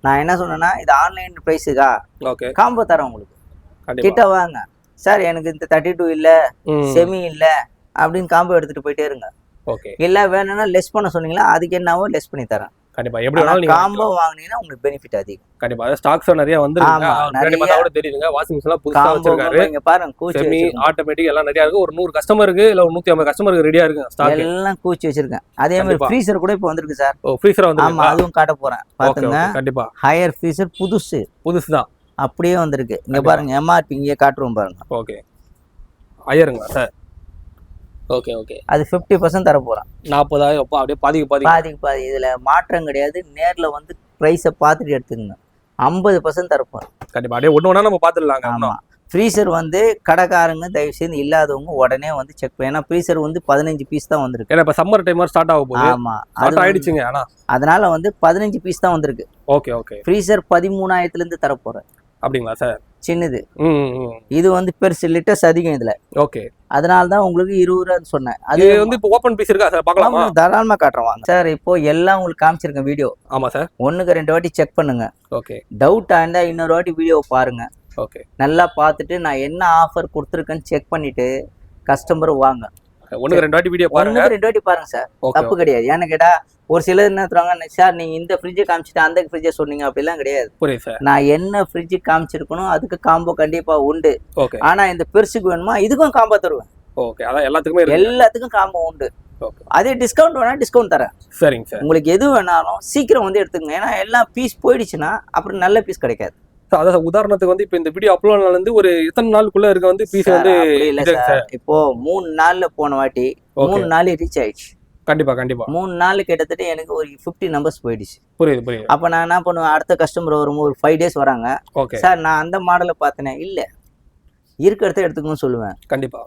நான் என்ன சொன்னேன்னா இது ஆன்லைன் பிரைஸுக்கா ஓகே காம்போ தரேன் உங்களுக்கு. கிட்ட வாங்க சார், எனக்கு இந்த 32 இல்ல செமி இல்ல அப்படின்னு காம்போ எடுத்துட்டு போயிட்டே இருங்க. ஓகே. இல்ல வேணும்னா லெஸ் பண்ண சொன்னீங்களா, அதுக்கு என்னவோ லெஸ் பண்ணி தரேன். கண்டிப்பா எப்படி வேணாலும் நீங்க காம்போ வாங்குனீங்கன்னா உங்களுக்கு பெனிஃபிட் அதிகம். கண்டிப்பா ஸ்டாக்ஸ் நிறைய வந்துருங்க. ஆமா, நிறைய நிறைய கூட தெரியுதுங்க. வாஷிங் மிஷின் எல்லாம் புதுசா காம்போ வச்சிருக்காரு. இங்க பாருங்க கூச்சி செமி வச்சிருக்கேன். ஆட்டோமேட்டிக் எல்லாம் நிறைய இருக்கு. ஒரு 100 கஸ்டமருக்கு இல்ல ஒரு 150 கஸ்டமருக்கு ரெடியா இருக்கு ஸ்டாக். எல்லாம் கூச்சி வச்சிருக்கேன். அதே மாதிரி கண்டிப்பா. ஃப்ரீசர் கூட இப்போ வந்திருக்கு சார். ஓ ஃப்ரீசர் ஆமா, வந்துருக்கா? அதுவும் காட்ட போறேன் ஓகே பாத்துங்க. ஓகே கண்டிப்பா. ஹையர் ஃப்ரீசர் புதுசுதான். அப்படியே வந்திருக்கு. இங்க கண்டிப்பா. பாருங்க எம்ஆர்பி இங்கே காட்டுறோம் பாருங்க. ஓகே ஐயருங்களா சார்? Okay okay. அது 50% தர போறேன். 40,000 அப்பா அப்படியே பாதிக்கு பாதி. இதுல மாற்றம் கிடையாது. நேர்ல வந்து பிரைஸை பார்த்துட்டு எடுத்துக்கங்க. 50% தர போறேன். கண்டிப்பா அப்படியே ஒண்ணு ஒண்ணா நம்ம பாத்துடலாங்க. ஆமா, ஃப்ரீசர் வந்து கடைக்காரங்க தயவு செய்து இல்லாதவங்க உடனே வந்து செக் பண்ணி, ஏன்னா ஃப்ரீசர் வந்து 15 பீஸ் தான் வந்திருக்கு. ஏன்னா இப்ப சம்மர் டைம் ஸ்டார்ட் ஆக போகுது. ஆமா, ஸ்டார்ட் ஆயிடுச்சுங்க. ஆனா அதனால வந்து 15 பீஸ் தான் வந்திருக்கு. Okay okay. ஃப்ரீசர் 13,000 இருந்து தர போறேன். அப்படிங்களா சார்? சின்னது. இது வந்து பெருசு, லிட்டர்ஸ் அதிகம் இதுல. ஓகே. அதனால தான் உங்களுக்கு 20 ரூபா சொன்னேன். அது வந்து இப்போ ஓபன் பீஸ் இருக்கா சார்? பார்க்கலாமா? தாராளமா காட்டுறேன் வாங்க சார். இப்போ எல்லாம் உங்களுக்கு காமிச்சிருக்கேன் வீடியோ. ஆமா சார். 1க்கு 2 வாட்டி செக் பண்ணுங்க. ஓகே. டவுட் ஆயிருந்தா இன்னொரு வாட்டி வீடியோ பாருங்க. ஓகே. நல்லா பார்த்துட்டு நான் என்ன ஆஃபர் கொடுத்துருக்கேன்னு செக் பண்ணிட்டு கஸ்டமர் வாங்க. 1க்கு 2 வாட்டி வீடியோ பாருங்க. 1க்கு 2 வாட்டி பாருங்க சார். தப்பு கிடையாது. ஏன்னு கேட்டா ஒரு சிலர் என்ன சொல்றாங்க, சார் நீங்க இந்த ஃப்ரிட்ஜை காமிச்சிட்டு அந்த ஃப்ரிட்ஜை சொன்னீங்க, அப்படிலாம் கிடையாது. புரியுது சார். நான் என்ன ஃப்ரிட்ஜ் காமிச்சிருக்கணும் அதுக்கு காம்போ கண்டிப்பா உண்டு. ஓகே. ஆனா இந்த பெருசுக்கு வேணுமா இதுக்கும் காம்போ தருவேன். ஓகே. அதான் எல்லாத்துக்குமே இருக்கு. எல்லாத்துக்கும் காம்போ உண்டு. ஓகே. அதே டிஸ்கவுண்ட் வேணா டிஸ்கவுண்ட் தரேன். சரிங்க சார். உங்களுக்கு எது வேணாலும் சீக்கிரம் வந்து எடுத்துங்க. ஏன்னா எல்லாம் பீஸ் போயிடுச்சுன்னா அப்புறம் நல்ல பீஸ் கிடைக்காது. அதான் உதாரணத்துக்கு வந்து இப்போ இந்த வீடியோ அப்லோட் நாள் வந்து ஒரு எத்தனை நாளுக்குள்ள இருக்க வந்து பீஸ் வந்து இல்ல சார். இப்போ 3 நாள்ல போன வாட்டி 3 நாள் ரீச் ஆயிடுச்சு. கண்டிப்பா கண்டிப்பா. 3 நாள் கிட்டத்தட்ட எனக்கு ஒரு 50 நம்பர்ஸ் போயிடுச்சு. புரியுது புரியுது. அப்ப நான் என்ன பண்ணுவேன், அடுத்த கஸ்டமர் வரும் ஒரு 5 டேஸ் வராங்க. ஓகே சார் நான் அந்த மாடலை பார்த்தேனே, இல்ல இருக்கிறத எடுத்துக்கணும்னு சொல்லுவேன்.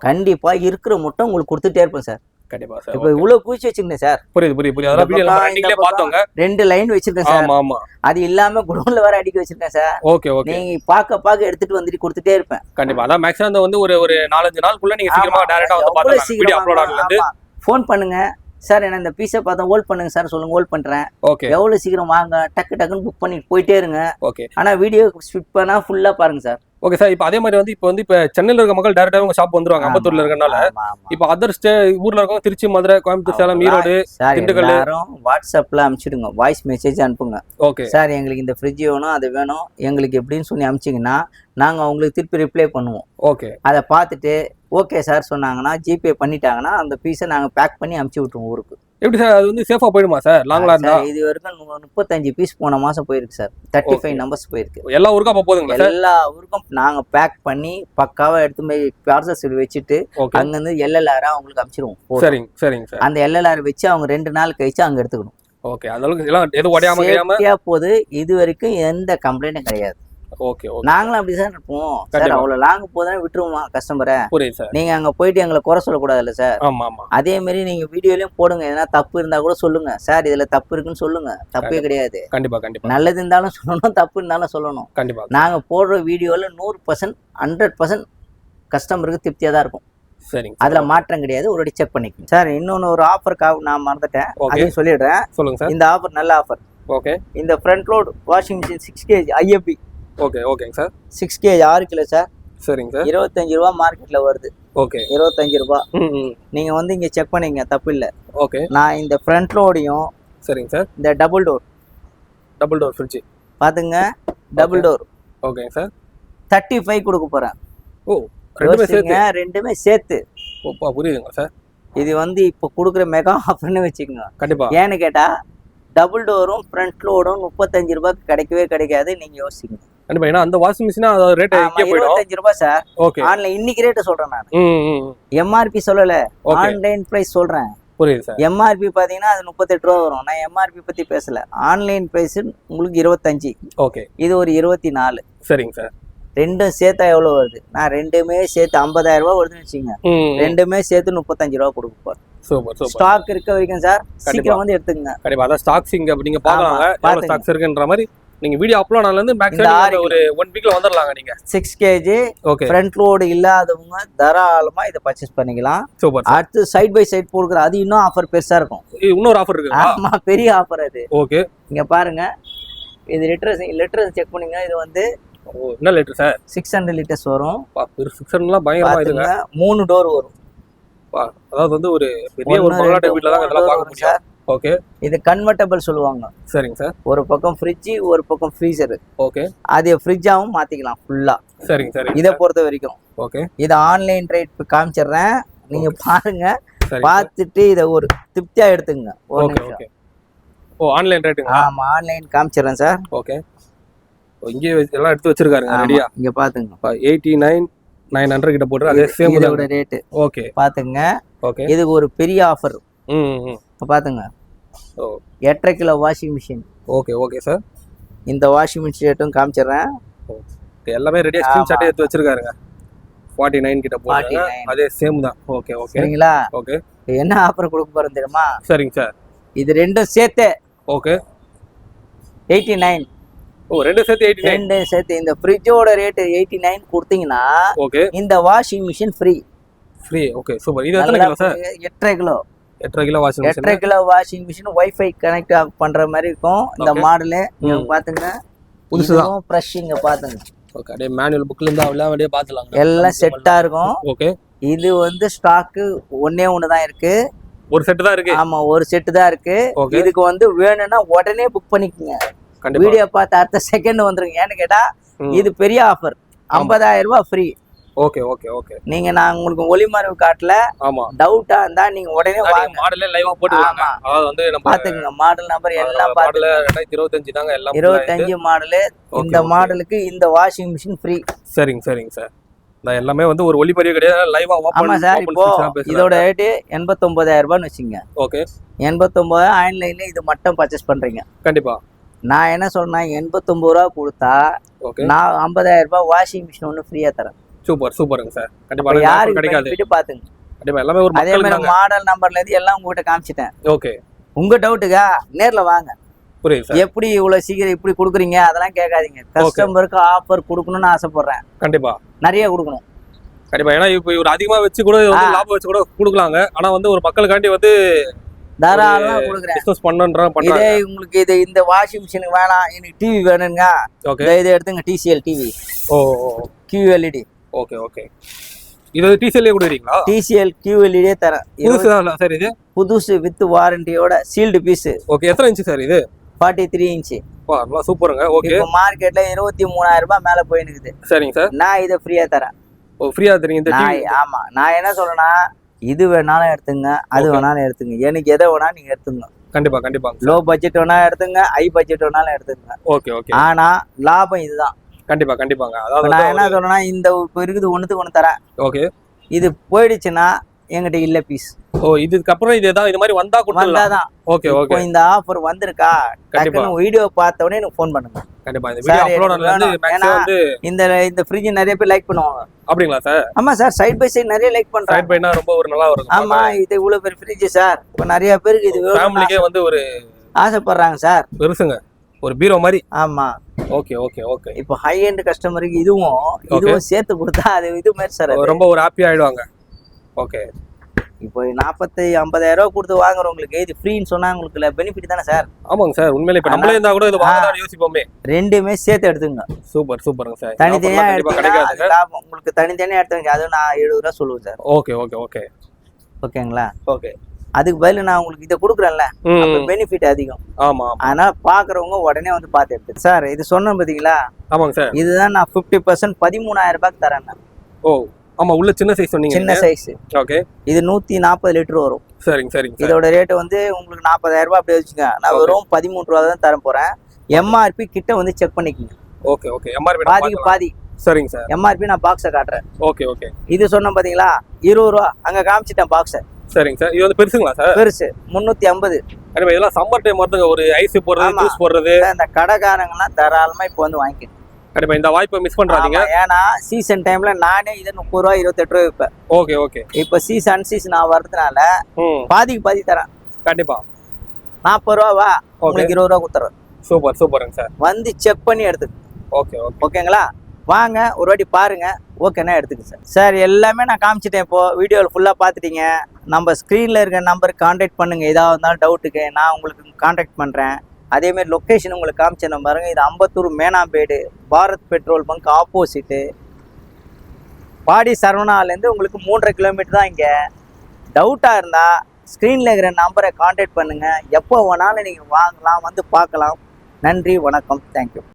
கண்டிப்பா இருக்கிற மட்டும் உங்களுக்கு கொடுத்துட்டே இருப்பேன் சார். கண்டிப்பா சார். இப்போ இவ்வளவு கூச்சி வச்சிருக்கேன் சார். புரியுது புரியுது புரியுது. அதெல்லாம் வீடியோல ரெண்டுலயே பார்த்தோங்க. 2 லைன் வச்சிருக்கேன் சார். ஆமா ஆமா. அது இல்லாம குடோன்ல வேற அடிக்க வச்சிருக்கேன் சார். Okay okay. நீங்க பாக்க எடுத்துட்டு வந்துட்டு கொடுத்துட்டே இருப்பேன். கண்டிப்பா. அதான் மேக்ஸிமம் வந்து ஒரு 4-5 நாளுக்குள்ள நீங்க சீக்கிரமா டைரக்டா வந்து பாத்துக்கலாம். வீடியோ அப்லோட் ஆனதுல இருந்து ஃபோன் பண்ணுங்க சார், என்ன இந்த பீஸை பார்த்தா ஹோல்ட் பண்ணுங்க சார் சொல்லுங்க, ஹோல்ட் பண்றேன். ஓகே. எவ்வளவு சீக்கிரம் வாங்க, டக்குன்னு புக் பண்ணிட்டு போயிட்டே இருங்க. ஓகே. ஆனா வீடியோ ஸ்கிப் பண்ணா ஃபுல்லா பாருங்க சார். Okay sir. இப்போ அதே மாதிரி வந்து இப்போ சென்னையில இருக்க மக்கள் டைரக்டா உங்க ஷாப் வந்துருவாங்க. அம்பத்தூர்ல இருக்கறனால இப்போ அதர் ஊர்ல இருக்கவங்க திருச்சி, மதுரை, கோயம்புத்தூர், சேலம், ஈரோடு, திண்டுக்கல் எல்லாரும் வாட்ஸ்அப்ல அனுப்பிச்சிடுங்க. வாய்ஸ் மெசேஜ் அனுப்புங்க. ஓகே சார் எங்களுக்கு இந்த ஃப்ரிட்ஜ் வேணும், அது வேணும் எங்களுக்கு எப்படின்னு சொல்லி அனுப்பிச்சிங்கன்னா நாங்க உங்களுக்கு திருப்பி ரிப்ளை பண்ணுவோம். ஓகே. அதை பார்த்துட்டு ஓகே சார் சொன்னாங்கன்னா ஜிபே பண்ணிட்டாங்கன்னா அந்த பீஸை நாங்க பேக் பண்ணி அனுப்பிச்சி விட்டுருவோம் ஊருக்கு. எப்படி சார் அது வந்து சேஃபா போயிடுமா சார்? லாங்ல இருந்தா இது வரைக்கும் 35 பீஸ் போன மாசம் போயிருக்கு சார். 35 நம்பர்ஸ் போயிருக்கு. எல்லா ஊருக்கும் அப்ப போதுங்களா சார்? எல்லா ஊருக்கும் நாங்க பேக் பண்ணி பக்காவா எடுத்து போய் பார்சல் வச்சுட்டு அங்க இருந்து எல்எல்ஆர் அவங்களுக்கு அனுப்பிச்சிருவோம். சரிங்க சரிங்க சார். அந்த எல்எல்ஆர் வச்சு அவங்க 2 நாள் கழிச்சு அங்க எடுத்துக்கணும். ஓகே. அந்த அளவுக்கு எல்லாம் எதுவும் உடையாம கிடையாம போது. இது வரைக்கும் எந்த கம்ப்ளைண்ட்டும் கிடையாது. Okay okay. நாங்களும் அப்படிதான் இருப்போம் சார். அவ்வளவு லாங் போதான் விட்டுருவோமா கஸ்டமரை. புரியுது சார். நீங்க அங்க போயிட்டு எங்களை குறை சொல்லக்கூடாதுல்ல சார். ஆமா ஆமா. அதே மாதிரி நீங்க வீடியோலயும் போடுங்க. எதனா தப்பு இருந்தா கூட சொல்லுங்க சார், இதுல தப்பு இருக்குன்னு சொல்லுங்க. தப்பே கிடையாது. கண்டிப்பா கண்டிப்பா. நல்லது இருந்தாலும் சொல்லணும், தப்பு இருந்தாலும் சொல்லணும். கண்டிப்பா. நாங்க போடுற வீடியோல 100% 100% கஸ்டமருக்கு திருப்தியா தான் இருக்கும். சரிங்க. அதுல மாற்றம் கிடையாது. ஒரு வாட்டி செக் பண்ணிக்கணும் சார். இன்னொன்னு ஒரு ஆஃபருக்காக நான் மறந்துட்டேன், அதையும் சொல்லிடுறேன். சொல்லுங்க சார். இந்த ஆஃபர் நல்ல ஆஃபர். ஓகே. இந்த front load washing machine 6 kg IFB. Okay ஓகேங்க சார். 6 kg 6 kilo sir. சரிங்க சார். 25 ரூபா மார்க்கெட்ல வருது. ஓகே. 25 ரூபா. நீங்க வந்து இங்க செக் பண்ணீங்க, தப்பு இல்ல. ஓகே. நான் இந்த ஃப்ரண்ட் லோடையும் சரிங்க சார். இந்த டபுள் டோர் ஃப்ரிட்ஜ் பாத்துங்க. டபுள் டோர் ஓகேங்க சார். 35 கொடுக்க போறேன். ஓ ரெண்டுமே சேர்த்து? ரெண்டுமே சேர்த்து. ஓப்பா புரியுதுங்க சார். இது வந்து இப்போ கொடுக்குற மெகா ஆஃபர்னு வச்சுக்கோங்க. கண்டிப்பா. ஏன்னு கேட்டா டபுள் டோரும் ஃப்ரண்ட் லோடும் 35 ரூபாய்க்கு கிடைக்கவே நீங்க யோசிங்க. கண்டிப்பா. ஏன்னா அந்த வாஷிங் மிஷினா ரேட் எங்கே போய்டும்? 25 ரூபாய் சார். ஓகே. ஆன்லைன் இன்னைக்கு ரேட் சொல்றேன் நான். எம்ஆர்பி சொல்லல, ஆன்லைன் பிரைஸ் சொல்றேன். புரியுது சார். எம்ஆர்பி பாத்தீங்கன்னா அது 38 ரூபா வரும். நான் எம்ஆர்பி பத்தி பேசல. ஆன்லைன் பிரைஸ் உங்களுக்கு 25. ஓகே. இது ஒரு 24. சரிங்க சார். ரெண்டும் சேர்த்தா எவ்வளவு வருது? நான் ரெண்டுமே சேர்த்து 50,000 ரூபாய் வருதுன்னு வச்சுங்க. ரெண்டுமே சேர்த்து 35 ரூபா கொடுக்க போறேன். Super super. ஸ்டாக் இருக்க வரைக்கும் சார் சீக்கிரம் வந்து எடுத்துங்க. கண்டிப்பா. அதான் ஸ்டாக்ஸ் இங்க நீங்க பார்க்கலாங்க. எவ்வளவு ஸ்டாக்ஸ் இருக்குன்ற மாதிரி நீங்க வீடியோ அப்லோட் ஆனதுல இருந்து மேக்ஸிமம் ஒரு 1 வீக்ல வந்துறலாங்க நீங்க. 6 kg ஓகே. ஃப்ரண்ட் லோட் இல்லாதவங்க தாராளமா இத பர்ச்சேஸ் பண்ணிக்கலாம். சூப்பர். அடுத்து சைடு பை சைடு போடுற அது இன்னும் ஆஃபர் பெருசா இருக்கும். இன்னொரு ஆஃபர் இருக்கு. ஆமா பெரிய ஆஃபர் அது. ஓகே. இங்க பாருங்க. இது லிட்டர்ஸ் செக் பண்ணுங்க. இது வந்து என்ன லிட்டர் சார்? 600 லிட்டர்ஸ் வரும். 600லாம் பயங்கரமா இதுங்க. 3 டோர் வரும். அதாவது வந்து ஒரு பெரிய ஒரு பங்களா டைப் வீட்ல தான் இதெல்லாம் பார்க்க முடியும். ஓகே. இது கன்வெர்ட்டபிள் சொல்லுவாங்க. சரிங்க சார். ஒரு பக்கம் ஃப்ரிட்ஜ், ஒரு பக்கம் ஃப்ரீசர். ஓகே. அது ஃப்ரிட்ஜாவும் மாத்திக்கலாம் ஃபுல்லா. சரிங்க சரி. இதை பொறுத்த வரைக்கும். ஓகே. இது ஆன்லைன் ரேட் காமிச்சிடுறேன், நீங்க பாருங்க. சரி. பார்த்துட்டு இதை ஒரு திருப்தியா எடுத்துங்க. ஒரு ஓகே நிமிஷம். ஓகே. ஓ ஆன்லைன் ரேட்டுங்களா? ஆமா, ஆன்லைன் காமிச்சிடுறேன் சார். ஓகே. இங்கே எல்லாம் எடுத்து வச்சிருக்காருங்க ரெடியா. இங்க பாத்துங்க. 89,900 கிட்ட போட்டு அதே சேம் இதோட ரேட். ஓகே. பாத்துங்க. ஓகே. இது ஒரு பெரிய ஆஃபர். பாத்துங்க. ஓ 8.5 kilo washing machine. Okay okay sir. இந்த வாஷிங் மிஷின் ரேட்டும் காமிச்சிடுறேன். எல்லாமே ரெடியா ஸ்கிரீன்ஷாட் எடுத்து வச்சிருக்காருங்க. 49 கிட்ட போடுறாங்க அதே சேம் தான். Okay okay. சரிங்களா? ஓகே. என்ன ஆஃபர் கொடுக்க போறோம் தெரியுமா? சரிங்க சார். இது ரெண்டும் சேர்த்து ஓகே 89. ஓ ரெண்டும் சேர்த்து 89. ரெண்டும் சேர்த்து இந்த ஃப்ரிட்ஜோட ரேட் 89 கொடுத்தீங்கன்னா ஓகே இந்த washing machine free. Free. Okay super. இது எத்தனை kilo sir? 8.5 kilo. 8.5 kilo washing machine. 8.5 kilo washing machine wifi connect பண்ற மாதிரி இருக்கும். இந்த மாடல் நீங்க பாத்துங்க. புதுசுதான். பிரஷிங்க பாத்துங்க. ஓகே. அப்படியே மேனுவல் புக்ல இருந்தா எல்லாம் அப்படியே பாத்துலாம். எல்லாம் செட்டா இருக்கும். ஓகே. இது வந்து ஸ்டாக் ஒண்ணே தான் இருக்கு. ஒரு செட் தான் இருக்கு. ஆமா, ஒரு செட் தான் இருக்கு. இதுக்கு வந்து வேணும்னா உடனே புக் பண்ணிக்கங்க. வீடியோ பார்த்து அடுத்த செகண்ட் வந்துருங்க. ஏன்னு கேட்டா இது பெரிய ஆஃபர். 50,000 ரூபாய் ஃப்ரீ. Okay okay okay. நீங்க நான் உங்களுக்கு ஒளிமறைவு காட்டல. ஆமா. டவுட்டா இருந்தா நீங்க உடனே வாங்க. மாடலே லைவா போட்டுவாங்க. அதாவது வந்து நம்ம பாத்துங்க. மாடல் நம்பர் எல்லாம் பாத்துங்க. 2025 தாங்க எல்லாம். 25 மாடல். இந்த மாடலுக்கு இந்த வாஷிங் மிஷின் ஃப்ரீ. சரிங்க சரிங்க சார். நான் எல்லாமே வந்து ஒரு ஒளிமறைவு கிடையாது, லைவா ஓபன். ஆமா சார். இப்போ இதோட ரேட் 89,000 ரூபாய்னு வச்சுங்க. ஓகே. 89 ஆன்லைன்ல இது மட்டும் பர்ச்சேஸ் பண்றீங்க. கண்டிப்பா. நான் என்ன சொல்றேன், 89 ரூபா கொடுத்தா நான் 50,000 ரூபாய் வாஷிங் மிஷின் ஒன்று ஃப்ரீயா தரேன். சூப்பர் சூப்பருங்க சார். கண்டிப்பா யாருக்கு கிடைக்காது. பாத்துங்க. கண்டிப்பா எல்லாமே ஒரு அதே மாதிரி மாடல் நம்பர்ல இருந்து எல்லாம் உங்ககிட்ட காமிச்சிட்டேன். ஓகே. உங்க டவுட்டுக்கா நேர்ல வாங்க. புரியுது சார். எப்படி இவ்வளவு சீக்கிரம் இப்படி கொடுக்குறீங்க அதெல்லாம் கேட்காதீங்க. கஸ்டமருக்கு ஆஃபர் கொடுக்கணும்னு ஆசைப்படுறேன். கண்டிப்பா நிறைய கொடுக்கணும். கண்டிப்பா. ஏன்னா இப்போ ஒரு அதிகமா வச்சு கூட லாபம் வச்சு கூட கொடுக்கலாங்க. ஆனா வந்து ஒரு மக்களுக்காண்டி வந்து தாராளமா கொடுக்குறேன். பிசினஸ் பண்ணன்றோம். இதே உங்களுக்கு இது இந்த வாஷிங் மிஷினுக்கு வேணாம், எனக்கு டிவி வேணுங்க. இதை எடுத்துங்க. TCL TV. ஓ QLED. Okay okay. இது TCL கொடுக்குறீங்களா? TCL QLED தரேன். புதுசா சார்? இது புதுசு வித் வாரண்டியோட சீல்டு பீஸ். ஓகே. எத்தனை இன்ச் சார் இது? 43 இன்ச். வா நல்லா சூப்பருங்க. ஓகே. இப்போ மார்க்கெட்ல 23,000 ரூபாய் மேல போய் நிக்குது. சரிங்க சார். நான் இதை ஃப்ரீயா தரேன். ஓ ஃப்ரீயா தரீங்க இந்த டிவி? ஆமா. நான் என்ன சொல்றேன்னா, இது வேணாலும் எடுத்துங்க, அது வேணாலும் எடுத்துங்க. எனக்கு எதை வேணா நீங்க எடுத்துங்க. கண்டிப்பா கண்டிப்பா. லோ பட்ஜெட் வேணா எடுத்துங்க, ஹை பட்ஜெட் வேணாலும் எடுத்துங்க. Okay okay. ஆனா லாபம் இதுதான். கண்டிப்பா கண்டிப்பாங்க. அதாவது நான் என்ன சொல்றேன்னா, இந்த இருக்குது ஒண்ணுக்கு ஒண்ணு தரேன். ஓகே. இது போயிடுச்சுன்னா என்கிட்ட இல்ல பீஸ். ஓ இதுக்கு அப்புறம் இது ஏதாவது இது மாதிரி வந்தா கொடுத்துடலாம். Okay okay. இந்த ஆஃபர் வந்திருக்கா, டக்குனு வீடியோ பார்த்த உடனே எனக்கு ஃபோன் பண்ணுங்க. கண்டிப்பா. இந்த வீடியோ அப்லோட் ஆனது மேக்ஸிமம் வந்து இந்த ஃப்ரிட்ஜ் நிறைய பேர் லைக் பண்ணுவாங்க. அப்படிங்களா சார்? ஆமா சார். சைடு பை சைடு நிறைய லைக் பண்றாங்க. சைடு பைனா ரொம்ப ஒரு நல்லா இருக்கும். ஆமா. இது இவ்வளவு பெரிய ஃப்ரிட்ஜ் சார். இப்போ நிறைய பேருக்கு இது ஃபேமிலிக்கே வந்து ஒரு ஆசைப்படுறாங்க சார். பெருசுங்க. ஒரு பீரோ மாதிரி. ஆமா. Okay okay okay. இப்போ ஹை எண்ட் கஸ்டமருக்கு இதுவும் சேர்த்து கொடுத்தா அது இது மாதிரி சார் ரொம்ப ஒரு ஹாப்பி ஆயிடுவாங்க. ஓகே. இப்போ 40-50,000 ரூபாய் கொடுத்து வாங்குறவங்களுக்கு இது ஃப்ரீன்னு சொன்னா உங்களுக்கு பெனிஃபிட் தானே சார்? ஆமாங்க சார். உண்மையிலே இப்ப நம்மளே இருந்தா கூட இது வாங்கலாம் யோசிப்போமே. ரெண்டுமே சேர்த்து எடுத்துங்க. சூப்பர் சூப்பருங்க சார். தனித்தனியா எடுத்தா லாபம். உங்களுக்கு தனித்தனியா எடுத்துங்க. அது நான் 70 ரூபாய் சொல்லுவேன் சார். Okay okay okay. ஓகேங்களா? ஓகே. அதுக்கு பதில் நான் உங்களுக்கு இதை கொடுக்குறேன்ல, அப்ப பெனிஃபிட் அதிகம். ஆமா. ஆனா பாக்குறவங்க உடனே வந்து பார்த்து எடுத்து சார் இது சொன்னேன் பாத்தீங்களா? ஆமாங்க சார். இதுதான் நான் 50% 13,000 ரூபாய்க்கு தரேன். ஓ ஆமா. உள்ள சின்ன சைஸ் சொன்னீங்க. சின்ன சைஸ். ஓகே. இது 140 லிட்டர் வரும். சரிங்க சரிங்க. இதோட ரேட் வந்து உங்களுக்கு 40,000 ரூபாய் அப்படி வச்சுங்க. நான் வெறும் 13 ரூபா தான் தர போறேன். MRP கிட்ட வந்து செக் பண்ணிக்கங்க. Okay okay. MRP பாதிக்கு பாதி. சரிங்க சார். MRP நான் பாக்ஸை காட்டுறேன். Okay okay. இது சொன்னேன் பாத்தீங்களா 20 ரூபா, அங்க காமிச்சிட்டேன் பாக்ஸை. சரிங்க சார். இது வந்து பெருசுங்களா சார்? பெருசு 350. கண்டிப்பா. இதெல்லாம் சம்மர் டைம் வருதுங்க. ஒரு ஐஸ் போடுறது, ஜூஸ் போடுறது. இந்த கடைக்காரங்க எல்லாம் தாராளமா இப்போ வந்து வாங்கிக்கணும். கண்டிப்பா. இந்த வாய்ப்பை மிஸ் பண்றாதீங்க. ஏன்னா சீசன் டைம்ல நானே இதை 30 ரூபா 28 ரூபா விற்பேன். Okay okay. இப்போ சீசன் நான் வர்றதுனால பாதிக்கு பாதி தரேன். கண்டிப்பா. 40 ரூபாவா உங்களுக்கு 20 ரூபா கொடுத்துறேன். சூப்பர் சூப்பருங்க சார். வந்து செக் பண்ணி எடுத்துக்க. Okay okay. ஓகேங்களா? வாங்க ஒரு வாட்டி பாருங்க. ஓகேண்ணா எடுத்துக்க சார். சார் எல்லாமே நான் காமிச்சிட்டேன். இப்போ வீடியோவில் ஃபுல்லாக பார்த்துட்டீங்க. நம்ம ஸ்க்ரீனில் இருக்க நம்பருக்கு கான்டாக்ட் பண்ணுங்கள். ஏதாவது இருந்தாலும் டவுட்டுக்கு நான் உங்களுக்கு கான்டாக்ட் பண்ணுறேன். அதேமாரி லொக்கேஷன் உங்களுக்கு காமிச்சிடணும் பாருங்கள். இது Ambattur Menambedu Bharat petrol bunk opposite Padi சரவணாலேருந்து உங்களுக்கு 3.5 கிலோமீட்டர் தான். இங்கே டவுட்டாக இருந்தால் ஸ்க்ரீனில் இருக்கிற நம்பரை காண்டாக்ட் பண்ணுங்கள். எப்போ வேணாலும் நீங்கள் வாங்கலாம், வந்து பார்க்கலாம். நன்றி, வணக்கம், தேங்க்யூ.